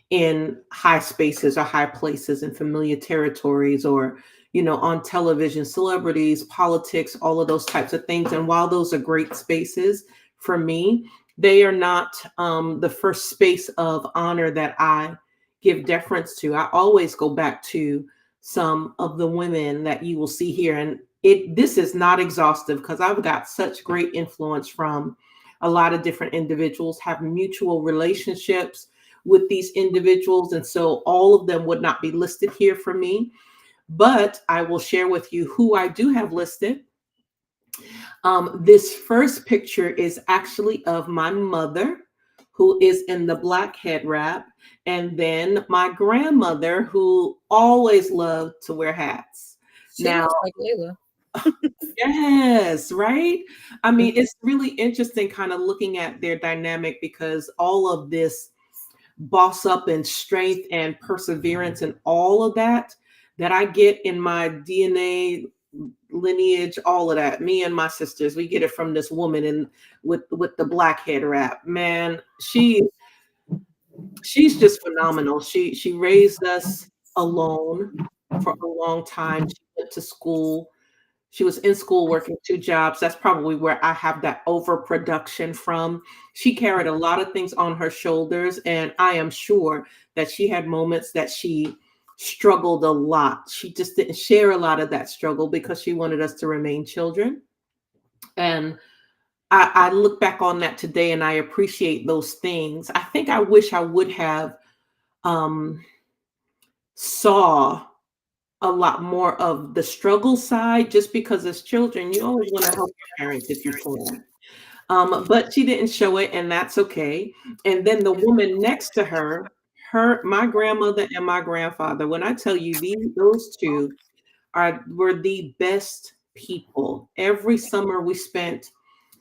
in high spaces or high places in familiar territories or on television, celebrities, politics, all of those types of things. And while those are great spaces for me, they are not the first space of honor that I give deference to. I always go back to some of the women that you will see here, and this is not exhaustive because I've got such great influence from a lot of different individuals, have mutual relationships with these individuals. And so all of them would not be listed here for me, but I will share with you who I do have listed. This first picture is actually of my mother, who is in the black head wrap, and then my grandmother, who always loved to wear hats. She Now, looks like Layla. yes, right? I mean, it's really interesting kind of looking at their dynamic because all of this boss up and strength and perseverance and all of that I get in my DNA lineage, all of that. Me and my sisters, we get it from this woman and with the black head wrap. Man, she's just phenomenal. She raised us alone for a long time. She went to school. She was in school working two jobs. That's probably where I have that overproduction from. She carried a lot of things on her shoulders, and I am sure that she had moments that she struggled a lot. She just didn't share a lot of that struggle because she wanted us to remain children. And I look back on that today and I appreciate those things. I think I wish I would have um, saw a lot more of the struggle side just because as children, you always want to help your parents if you can. But she didn't show it, and that's okay. And then the woman next to her, my grandmother and my grandfather, when I tell you those two were the best people. Every summer we spent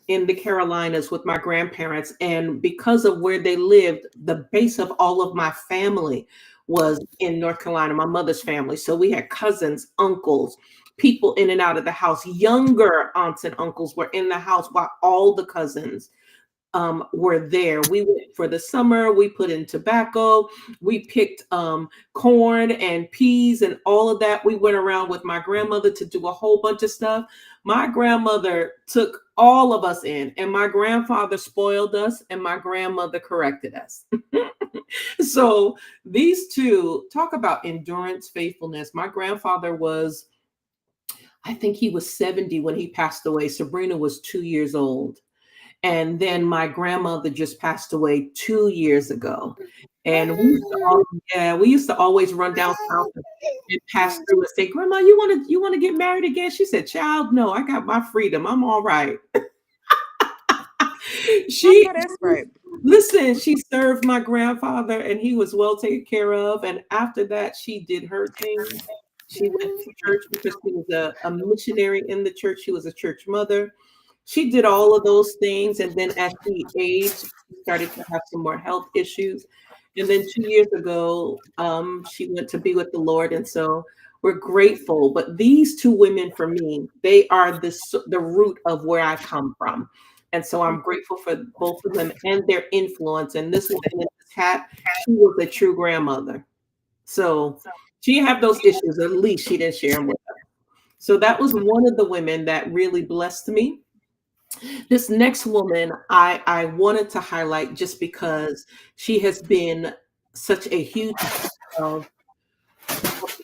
in the Carolinas with my grandparents. And because of where they lived, the base of all of my family was in North Carolina, my mother's family. So we had cousins, uncles, people in and out of the house. Younger aunts and uncles were in the house while all the cousins were there. We went for the summer, we put in tobacco, we picked corn and peas and all of that. We went around with my grandmother to do a whole bunch of stuff. My grandmother took all of us in, and my grandfather spoiled us, and my grandmother corrected us. So these two talk about endurance, faithfulness. My grandfather was, I think he was 70 when he passed away. Sabrina was 2 years old. And then my grandmother just passed away 2 years ago. And we used to always run down south and pass through and say, Grandma, you want to get married again? She said, Child, no, I got my freedom. I'm all right. I She know that's right. listen, she served my grandfather and he was well taken care of. And after that, she did her thing. She went to church because she was a missionary in the church. She was a church mother. she did all of those things. And then as she aged, she started to have some more health issues. And then 2 years ago, she went to be with the Lord. And so we're grateful. But these two women, for me, they are the root of where I come from. And so I'm grateful for both of them and their influence. And this woman in this hat, she was a true grandmother. So she had those issues. At least she didn't share them with us. So that was one of the women that really blessed me. This next woman I wanted to highlight just because she has been such a huge part of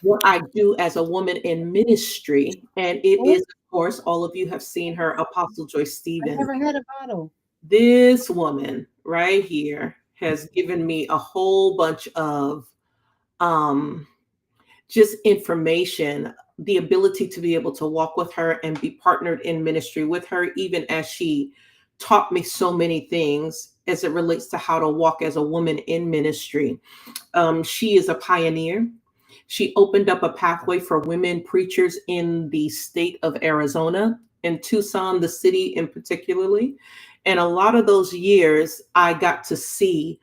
what I do as a woman in ministry. And it is, of course, all of you have seen her, Apostle Joyce I Stevens. never had a bottle. This woman right here has given me a whole bunch of um just information, the ability to be able to walk with her and be partnered in ministry with her, even as she taught me so many things as it relates to how to walk as a woman in ministry. She is a pioneer. She opened up a pathway for women preachers in the state of Arizona, in Tucson, the city in particularly. And a lot of those years, I got to see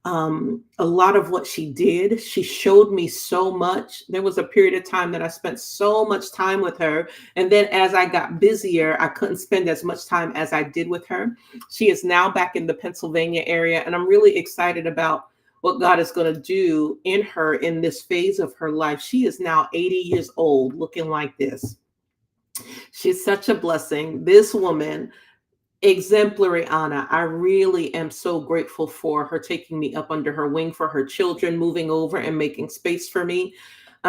a lot of what she did. She showed me so much. There was a period of time that I spent so much time with her. And then as I got busier, I couldn't spend as much time as I did with her. She is now back in the Pennsylvania area. And I'm really excited about what God is going to do in her in this phase of her life. She is now 80 years old, looking like this. She's such a blessing. This woman, Exemplary Anna, I really am so grateful for her taking me up under her wing, for her children moving over and making space for me.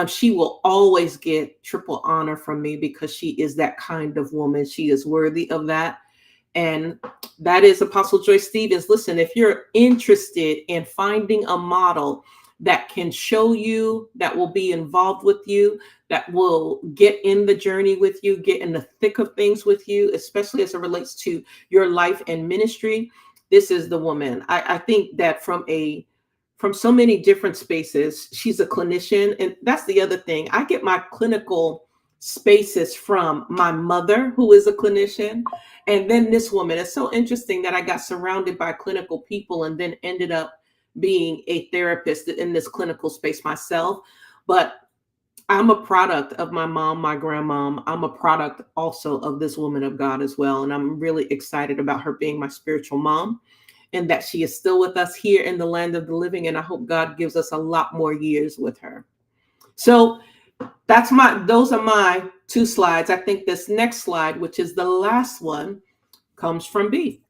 She will always get triple honor from me because she is that kind of woman. She is worthy of that. And that is Apostle Joyce Stevens. Listen, if you're interested in finding a model that can show you, that will be involved with you, that will get in the journey with you, get in the thick of things with you, especially as it relates to your life and ministry, this is the woman. I think that from so many different spaces, she's a clinician. And that's the other thing. I get my clinical spaces from my mother, who is a clinician. And then this woman. It's so interesting that I got surrounded by clinical people and then ended up being a therapist in this clinical space myself. But I'm a product of my mom, my grandmom. I'm a product also of this woman of God as well. And I'm really excited about her being my spiritual mom and that she is still with us here in the land of the living. And I hope God gives us a lot more years with her. So those are my two slides. I think this next slide, which is the last one, comes from B.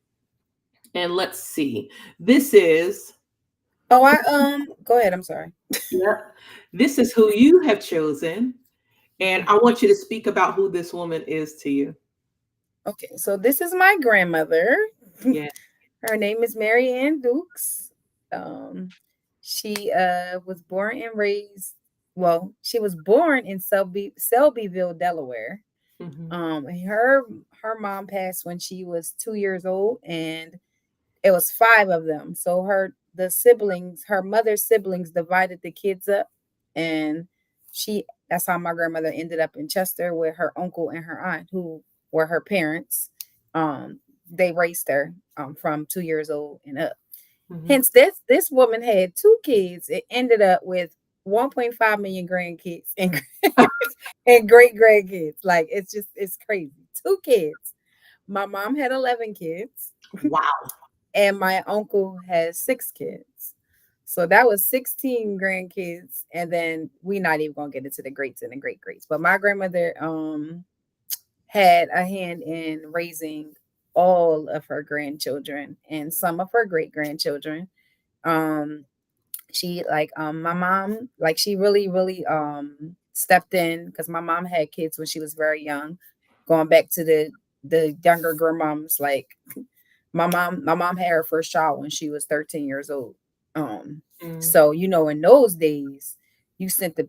And let's see. This is Go ahead. I'm sorry. Yep. This is who you have chosen. And I want you to speak about who this woman is to you. Okay, so this is my grandmother. Yeah. Her name is Mary Ann Dukes. She was born and raised. Well, she was born in Selbyville, Delaware. Mhm. Her mom passed when she was 2 years old, and it was 5 of them. So her mother's siblings divided the kids up, and that's how my grandmother ended up in Chester with her uncle and her aunt, who were her parents. They raised her from 2 years old and up. Mhm. Hence, this woman had 2 kids. It ended up with 1.5 million grandkids and and great grandkids. Like it's crazy. 2 kids. My mom had 11 kids. Wow. And my uncle has 6 kids. So that was 16 grandkids. And then we're not even gonna get into the greats and the great greats. But my grandmother had a hand in raising all of her grandchildren and some of her great grandchildren. She my mom, like she really stepped in because my mom had kids when she was very young. Going back to the younger grandmoms, like my mom had her first child when she was 13 years old. So in those days, you sent the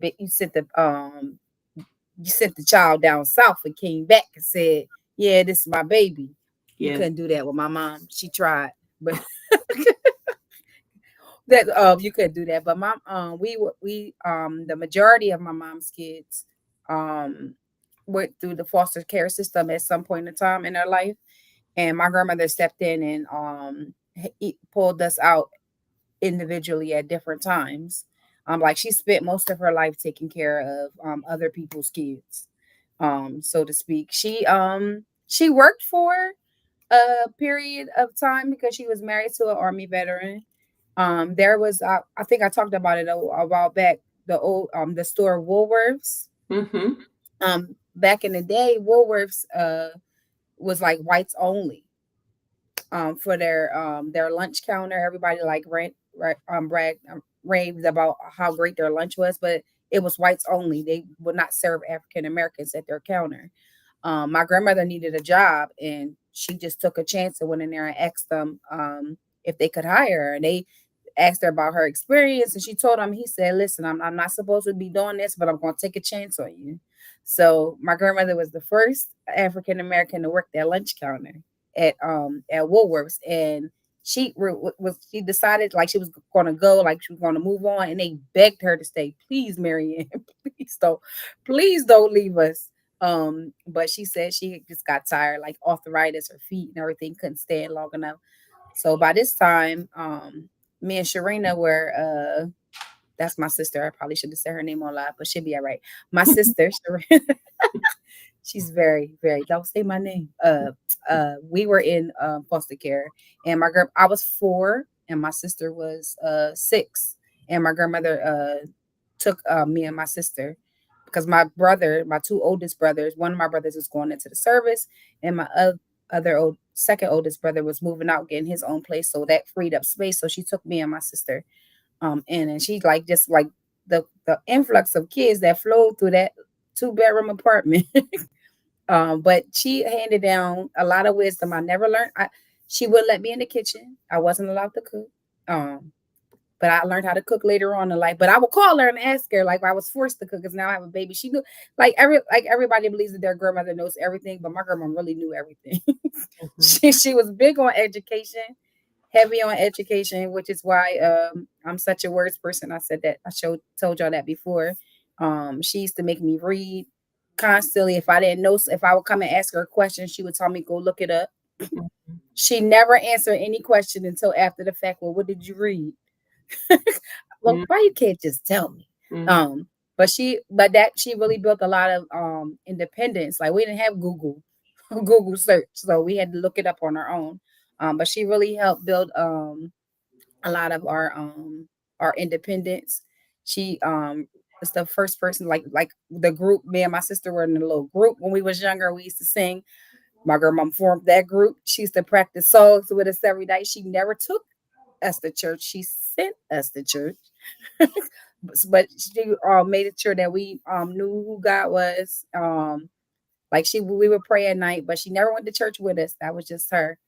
child down south and came back and said, "Yeah, this is my baby." You Yeah. couldn't do that with my mom. She tried, but that you couldn't do that. But the majority of my mom's kids went through the foster care system at some point in time in her life, and my grandmother stepped in and pulled us out individually at different times. Like she spent most of her life taking care of other people's kids, so to speak. She worked for a period of time because she was married to an army veteran. There was I think I talked about it a while back. The store Woolworths. Mm-hmm. Back in the day, Woolworths was like whites only. For their lunch counter. Everybody like raved about how great their lunch was, but it was whites only. They would not serve African Americans at their counter. My grandmother needed a job, and she just took a chance and went in there and asked them if they could hire her. And they asked her about her experience, and she told him. He said, "Listen, I'm not supposed to be doing this, but I'm going to take a chance on you." So my grandmother was the first African American to work that lunch counter at Woolworths, and she decided like she was going to go, like she was going to move on, and they begged her to stay. Please, Marianne, please don't leave us. But she said she just got tired, like arthritis, her feet and everything couldn't stand long enough. So by this time, me and Sharina were that's my sister. I probably should have said her name on live, but she'll be all right. My sister, Sharina, she's very, very, don't say my name. We were in foster care, and I was 4 and my sister was 6, and my grandmother took me and my sister because my 2 oldest brothers, one of my brothers was going into the service, and my second oldest brother was moving out, getting his own place, so that freed up space. So she took me and my sister in, and she like just like the influx of kids that flowed through that 2-bedroom apartment. But she handed down a lot of wisdom I never learned. She wouldn't let me in the kitchen. I wasn't allowed to cook. But I learned how to cook later on in life. But I would call her and ask her, like I was forced to cook because now I have a baby. She knew, like everybody believes that their grandmother knows everything, but my grandma really knew everything. Mm-hmm. She was big on education, heavy on education, which is why I'm such a words person. I said that told y'all that before. She used to make me read constantly. If I didn't know, if I would come and ask her a question, she would tell me go look it up. She never answered any question until after the fact. Well, what did you read? Well, why you can't just tell me? Mm-hmm. But she really built a lot of independence. Like we didn't have Google search, so we had to look it up on our own. But she really helped build a lot of our independence. She was the first person, like the group. Me and my sister were in a little group when we was younger. We used to sing. My grandma formed that group. She used to practice songs with us every night. She never took us to church. She sent us to church. But she made sure that we knew who God was. Like we would pray at night, but she never went to church with us. That was just her.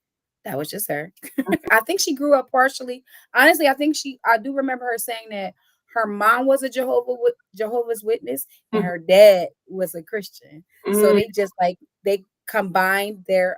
I think she grew up partially. Honestly, I do remember her saying that her mom was a Jehovah's Witness and her dad was a Christian. So they just like they combined their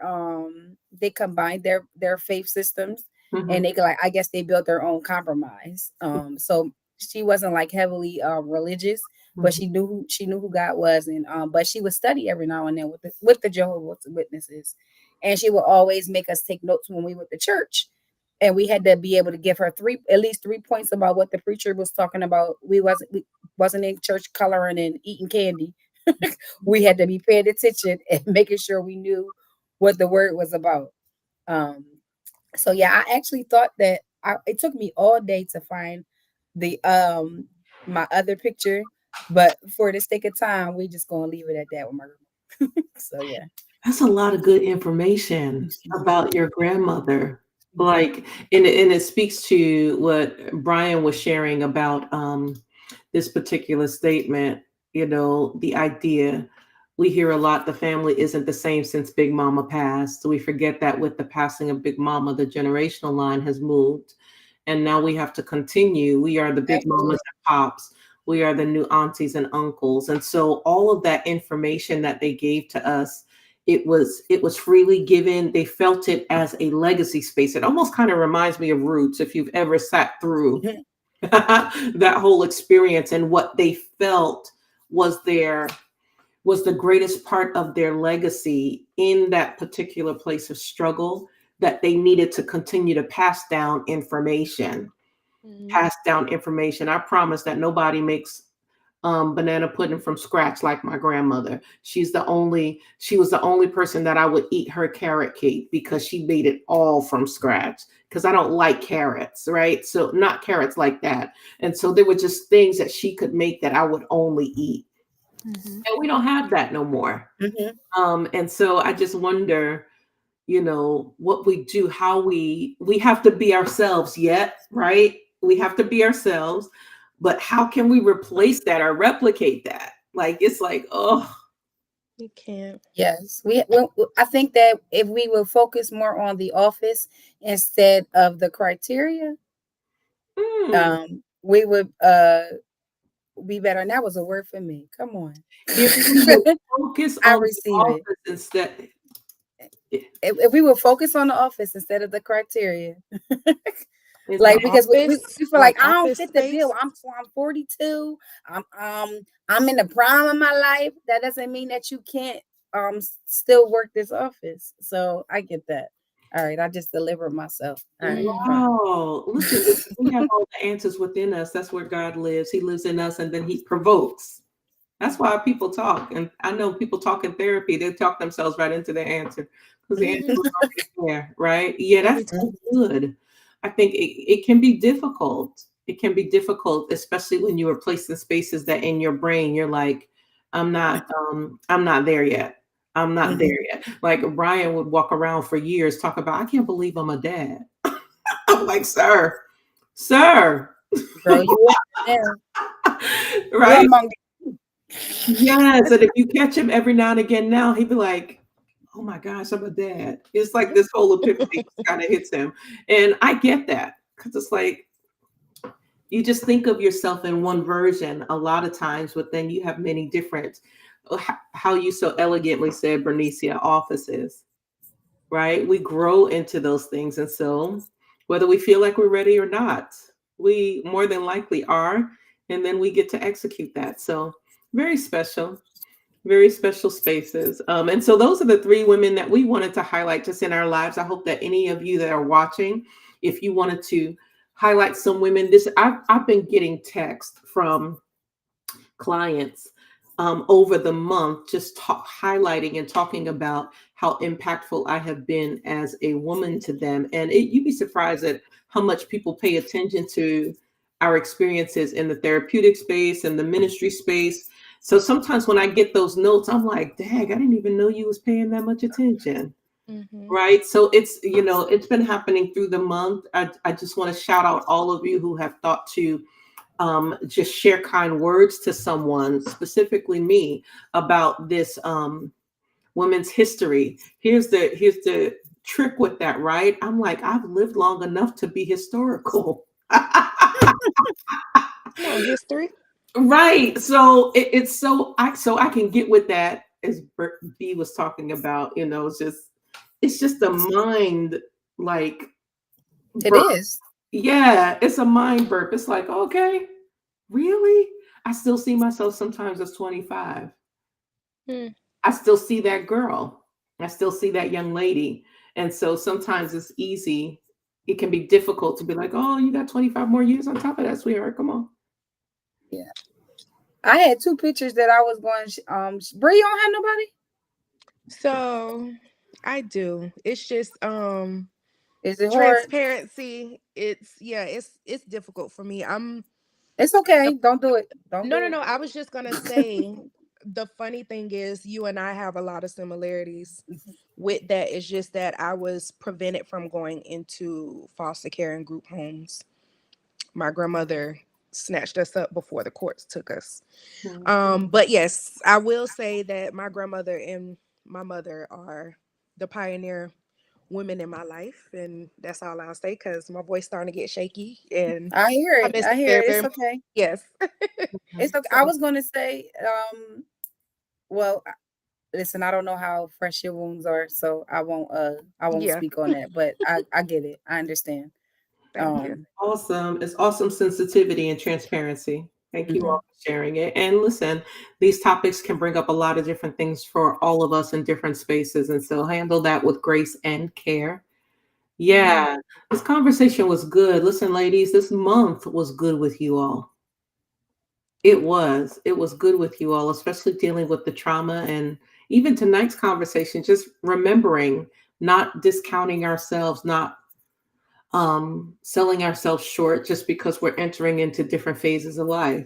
faith systems, and they like I guess they built their own compromise. So she wasn't like heavily religious, but she knew who God was, and but she would study every now and then with the Jehovah's Witnesses, and she would always make us take notes when we went to church, and we had to be able to give her at least 3 points about what the preacher was talking about. We wasn't in church coloring and eating candy. We had to be paying attention and making sure we knew what the word was about. So yeah, I actually thought that it took me all day to find the my other picture, but for the sake of time, we just gonna leave it at that with my grandma. So yeah, That's a lot of good information about your grandmother. Like, and it speaks to what Brian was sharing about this particular statement. You know, the idea we hear a lot: the family isn't the same since Big Mama passed. So we forget that with the passing of Big Mama, the generational line has moved, and now we have to continue. We are the big mamas and pops. We are the new aunties and uncles, and so all of that information that they gave to us, it was freely given. They felt it as a legacy space. It almost kind of reminds me of Roots, if you've ever sat through that whole experience, and what they felt was their was the greatest part of their legacy in that particular place of struggle, that they needed to continue to pass down information. Mhm. Pass down information. I promise that nobody makes banana pudding from scratch like my grandmother. She was the only person that I would eat her carrot cake because she made it all from scratch. Because I don't like carrots, right? So not carrots like that. And so there were just things that she could make that I would only eat. Mhm. And we don't have that no more. Mhm. And so I just wonder, what we do, how we have to be ourselves yet, right? We have to be ourselves, but how can we replace that or replicate that? Like, it's like, oh, You can't. Yes, I think that if we will focus more on the office instead of the criteria, mm. we would be better. And that was a word for me. Come on. If we would focus I on the receive it. office instead. If we would focus on the office instead of the criteria. It's Like, like, because we Office, feel like like I don't office fit the bill. space. I'm 42. I'm in the prime of my life. That doesn't mean that you can't still work this office. So I get that. All right, I just delivered myself. All right, fine. wow, listen, we have all the answers within us. That's where God lives. He lives in us, and then he provokes. That's why people talk. And I know people talk in therapy, they talk themselves right into their answer because the answer was already there, right? Yeah, Every that's time. so good. I think it can be difficult. It can be difficult, especially when you are placed in spaces that in your brain you're like, I'm not there yet. I'm not Mhm. there yet. Like Brian would walk around for years talk about, I can't believe I'm a dad. I'm like, sir, Girl, you are now. You're right? among Yes, and if you catch him every now and again now, he'd be like, "Oh my gosh, I'm a dad." It's like this whole epiphany kind of hits him, and I get that because it's like you just think of yourself in one version a lot of times, but then you have many different. How you so elegantly said, Bernicia, offices, right? We grow into those things, and so whether we feel like we're ready or not, we more than likely are, and then we get to execute that. So very special. Very special spaces. And so those are the three women that we wanted to highlight just in our lives. I hope that any of you that are watching, if you wanted to highlight some women, I've been getting text from clients over the month, just highlighting and talking about how impactful I have been as a woman to them. And you'd be surprised at how much people pay attention to our experiences in the therapeutic space and the ministry space. So sometimes when I get those notes, I'm like, dang, I didn't even know you was paying that much attention. Mhm. Right. So it's been happening through the month. I just want to shout out all of you who have thought to just share kind words to someone, specifically me, about this women's history. Here's the trick with that, right? I'm like, I've lived long enough to be historical. Come on, history. Right. So it's so I can get with that, as B was talking about, it's just a mind, like, it burp. is. Yeah, it's a mind burp. It's like, okay, really? I still see myself sometimes as 25. Hmm. I still see that girl. I still see that young lady. And so sometimes it's easy. It can be difficult to be like, oh, you got 25 more years on top of that, sweetheart. Come on. Yeah. I had two pictures that I was going Bree, you don't have nobody? So I do. It's just Is it hard? transparency. It's difficult for me. It's okay. Don't do it. Don't No, do no, it. no. I was just gonna say the funny thing is you and I have a lot of similarities with that. It's just that I was prevented from going into foster care and group homes. My grandmother snatched us up before the courts took us. But yes, I will say that my grandmother and my mother are the pioneer women in my life, and that's all I'll say because my voice starting to get shaky, and I hear I it. miss I them hear very, it. very It's much. okay. Yes. It's okay. I So was gonna say, well, listen, I don't know how fresh your wounds are, so I won't yeah, speak on that, but I get it. I understand. thank you. Awesome. It's awesome sensitivity and transparency. Thank you all for sharing it. And listen, these topics can bring up a lot of different things for all of us in different spaces. And so handle that with grace and care. Yeah, this conversation was good. Listen, ladies, this month was good with you all. It was. It was good with you all, especially dealing with the trauma and even tonight's conversation, just remembering, not discounting ourselves, not selling ourselves short just because we're entering into different phases of life,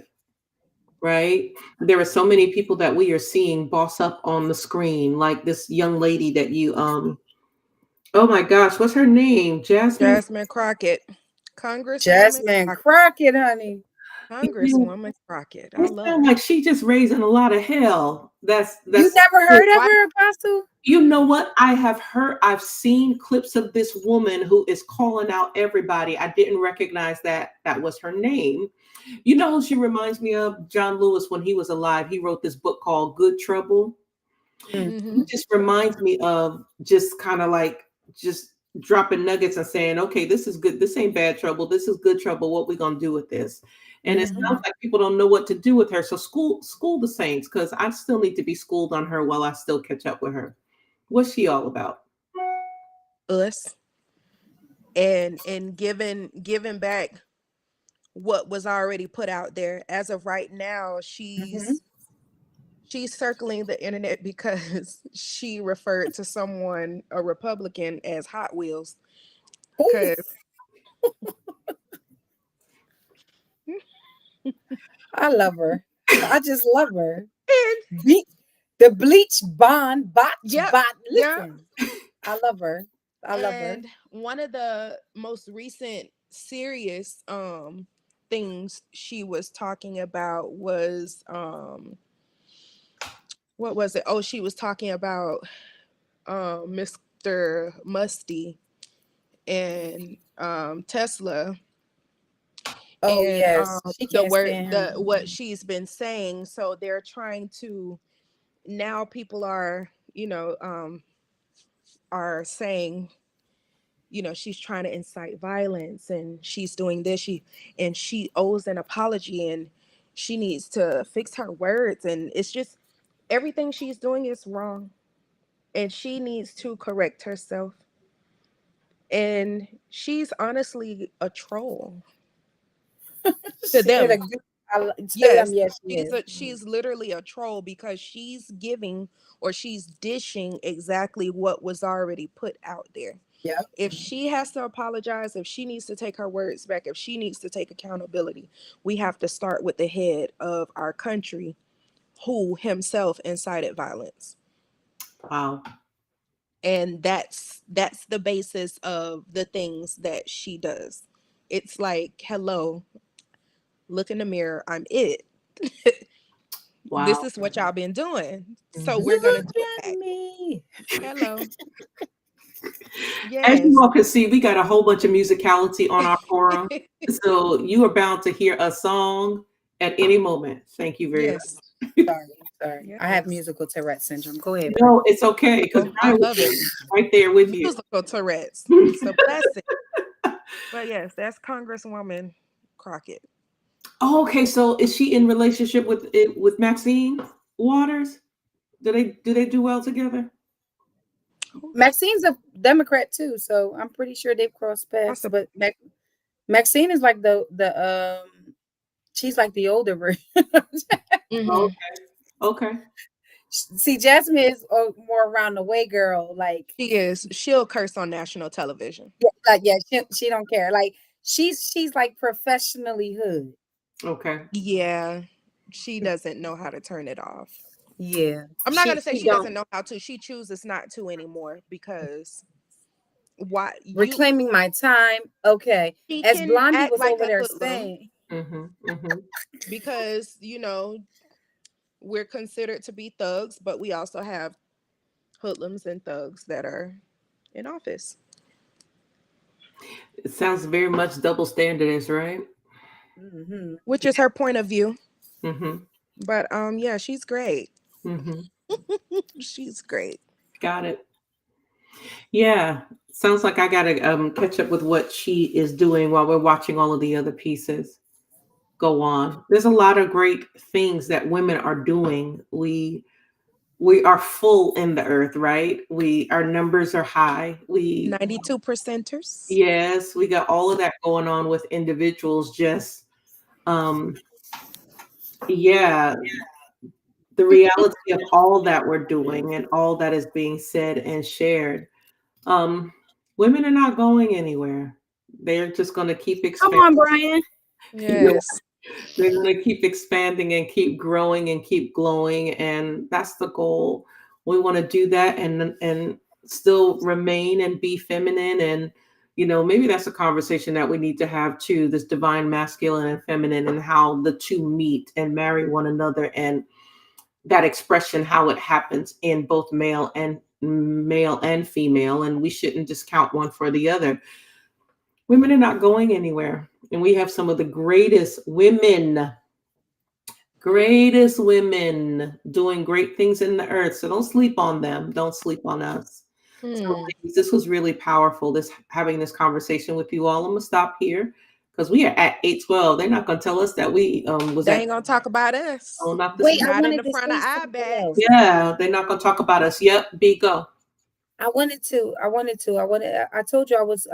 right? There are so many people that we are seeing boss up on the screen, like this young lady that you oh my gosh, what's her name? Jasmine Crockett, Congresswoman Jasmine Crockett. Crockett, honey. Congresswoman Crockett. I It love sounds her. like she just raising a lot of hell. You That's never heard of Why? her, Apostle? You know what? I've seen clips of this woman who is calling out everybody. I didn't recognize that was her name. You know who she reminds me of? John Lewis, when he was alive, he wrote this book called Good Trouble. Mm. Mm-hmm. It just reminds me of just kind of like just dropping nuggets and saying, okay, this is good. This ain't bad trouble. This is good trouble. What we gonna do with this? And it sounds like people don't know what to do with her. So school the saints, because I still need to be schooled on her while I still catch up with her. What's she all about? Us and giving back what was already put out there. As of right now, she's circling the internet because she referred to someone, a Republican, as Hot Wheels. Ooh, I love her. I just love her. And The bleach bond bot yep, bot. yep. Listen, I love her. I love her. And one of the most recent serious things she was talking about was what was it? Oh, she was talking about Mr. Musty and Tesla, Oh and yes, she the can't word stand the him. what she's been saying. So they're trying to, now people are, are saying, she's trying to incite violence and she's doing this, she owes an apology and she needs to fix her words, and it's just everything she's doing is wrong and she needs to correct herself. And she's honestly a troll to In a them. good, to them, Yes, yes, she is. she's literally a troll because she's giving, or she's dishing exactly what was already put out there. Yep. If she has to apologize, if she needs to take her words back, if she needs to take accountability, we have to start with the head of our country, who himself incited violence. Wow. And that's the basis of the things that she does. It's like, hello, look in the mirror, I'm it. This Wow. is what y'all been doing, so we're gonna Look do it at back. me. Hello. As you Yes. all can see, we got a whole bunch of musicality on our forum. So you are bound to hear a song at any moment. Thank you very much. Yes. Sorry. I have Yes. musical Tourette syndrome. Go ahead, Bree. No, it's okay because Oh, I love it. right there with you. Musical Tourette's. It's a blessing. But yes, that's Congresswoman Crockett. Oh, okay, so is she in relationship with Maxine Waters? Do they do well together? Maxine's a Democrat too, so I'm pretty sure they've crossed paths. Possible. But Maxine is like the she's like the older version. Mhm. Okay. See, Jasmine is more around the way girl. Like, She is. She'll curse on national television. she don't care. Like she's like professionally hood. Okay. Yeah. She doesn't know how to turn it off. Yeah, I'm not gonna say she she doesn't don't. know how to. She chooses not to anymore because why Reclaiming my time. Okay, she as can Blondie act was like over a there hoodlum saying, because we're considered to be thugs, but we also have hoodlums and thugs that are in office. It sounds very much double standards, right? Which is her point of view. Mm-hmm. But yeah, she's great. Mm-hmm. She's great. Got it. Yeah. Sounds like I gotta catch up with what she is doing while we're watching all of the other pieces. go on. There's a lot of great things that women are doing. We are full in the earth, right? Our numbers are high. 92 percenters. Yes, we got all of that going on with individuals. Just um yeah, the reality of all that we're doing and all that is being said and shared. Um, Women are not going anywhere. They're just going to keep Come expanding. on, Brian. Yes. They're going to keep expanding and keep growing and keep glowing, and that's the goal. We want to do that and still remain and be feminine, and maybe that's a conversation that we need to have too. This divine masculine and feminine, and how the two meet and marry one another, and that expression, how it happens in both male and female, and we shouldn't discount one for the other. Women are not going anywhere, and we have some of the greatest women doing great things in the earth. So don't sleep on them. Don't sleep on us. So ladies, this was really powerful. Having this conversation with you all. I'm gonna stop here because we are at 8:12. They're not gonna tell us that we was They at. ain't gonna talk about us. Oh, not this. Wait, I Not in wanted the to front of say our something back. else. Yeah, they're not gonna talk about us. Yep, B go. I told you I was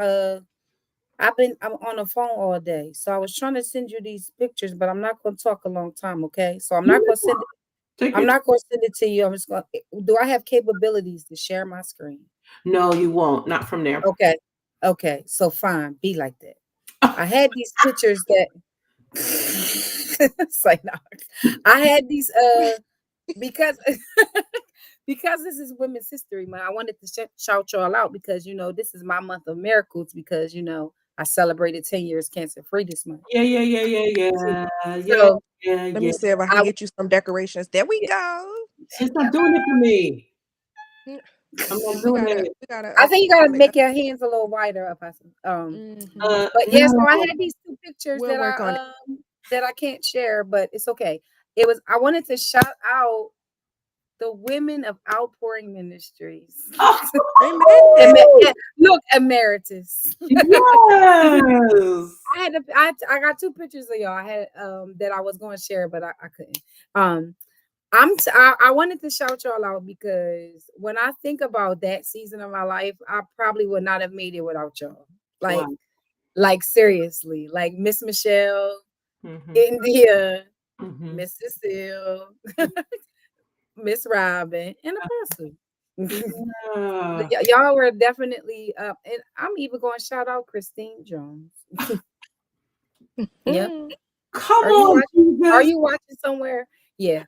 I'm on the phone all day. So I was trying to send you these pictures, but I'm not gonna talk a long time, okay? So I'm not gonna send it. Take I'm it. not gonna send it to you. I'm just gonna do I have capabilities to share my screen? No, you won't. Not from there. Okay. Okay. So fine, be like that. I had these pictures that it's like no. I had these because because this is Women's History Month, I wanted to shout y'all out because this is my month of miracles because I celebrated 10 years cancer free this month. Yeah. So Let me see if I can get you some decorations. There we go. She's not doing it for me. Mm. I'm not doing it. I think you gotta make your hands a little wider up. But yeah, so I had these two pictures We'll work on it. that I can't share, but it's okay. I wanted to shout out the women of Outpouring Ministries. Amen. Look, emeritus. Yes. I got two pictures of y'all. I had that I was going to share, but I couldn't. I wanted to shout y'all out because when I think about that season of my life, I probably would not have made it without y'all. Like seriously, like Miss Michelle, India, Miss Cecile, Miss Robin, and Apostle. Y'all were definitely and I'm even going to shout out Christine Jones. Yep. Come on, are you watching somewhere? Yeah.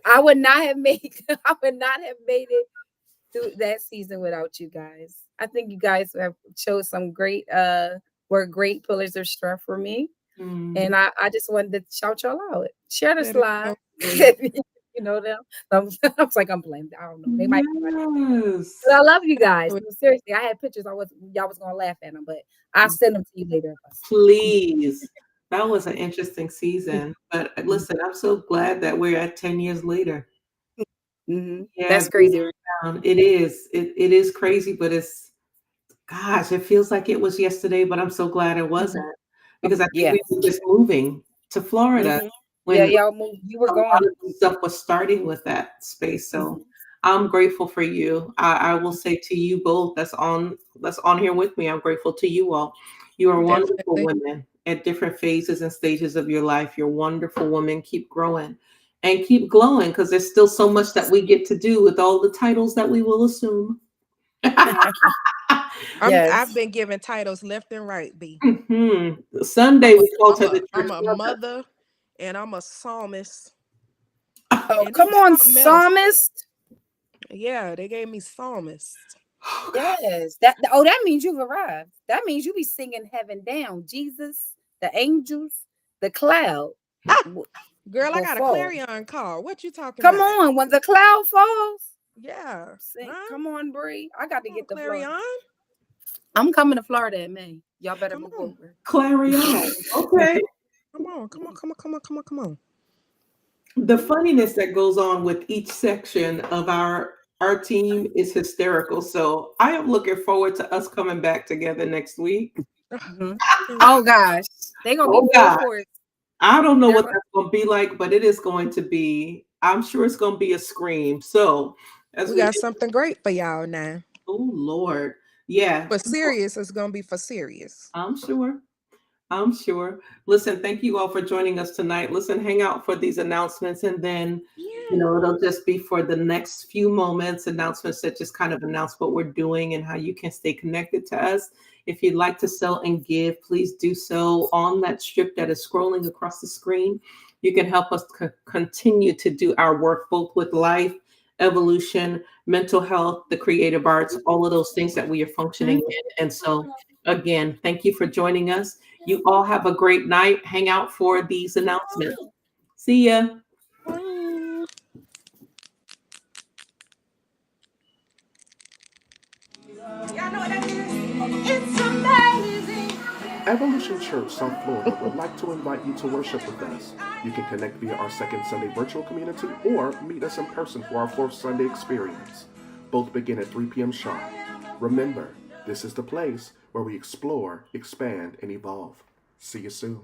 I would not have made it through that season without you guys. I think you guys have chose some great were great pillars of strength for me. And I just wanted to shout y'all out. Share the slide. You know them. I was like, I'm blamed. I don't know. They might be but I love you guys. Seriously, I had pictures. Y'all was gonna laugh at them, but I'll send them to you later. Please. That was an interesting season. But listen, I'm so glad that we're at 10 years later. Yeah, that's crazy. It is. It is crazy, but gosh, it feels like it was yesterday, but I'm so glad it wasn't. Because I think we were just moving to Florida. When y'all moved. You were going. Stuff was starting with that space. So I'm grateful for you. I will say to you both that's on here with me. I'm grateful to you all. You are wonderful women at different phases and stages of your life. You're wonderful women. Keep growing and keep glowing because there's still so much that we get to do with all the titles that we will assume. I've been given titles left and right, B. Sunday we called her the church. I'm a mother and I'm a psalmist. Oh, come on, psalmist. Yeah, they gave me psalmist. Yes. That means you've arrived. That means you be singing heaven down. Jesus, the angels, the cloud. Girl, I got a clarion call. What you talking about? Come on, when the cloud falls. Yeah. Come on, Bree. I got to get the clarion. Florida. I'm coming to Florida in May. Y'all better move over. Clarion. Okay. Come on. The funniness that goes on with each section of our team is hysterical. So I am looking forward to us coming back together next week. Oh gosh, they gonna be full force. I don't know what Yeah. that's gonna be like, but it is going to be, I'm sure it's gonna be a scream. So as We we got something great for y'all now. oh Lord. Yeah, For serious, it's gonna be for serious. I'm sure. I'm sure. Listen, thank you all for joining us tonight. Listen, hang out for these announcements, and then, it'll just be for the next few moments, announcements that just kind of announce what we're doing and how you can stay connected to us. If you'd like to sell and give, please do so on that strip that is scrolling across the screen. You can help us continue to do our work both with life, evolution, mental health, the creative arts, all of those things that we are functioning in. And so, again, thank you for joining us. You all have a great night. Hang out for these announcements. See ya. Bye. Y'all know what that is? It's amazing. Evolution Church South Florida would like to invite you to worship with us. You can connect via our second Sunday virtual community or meet us in person for our fourth Sunday experience. Both begin at 3 p.m. sharp. Remember, this is the place where we explore, expand, and evolve. See you soon.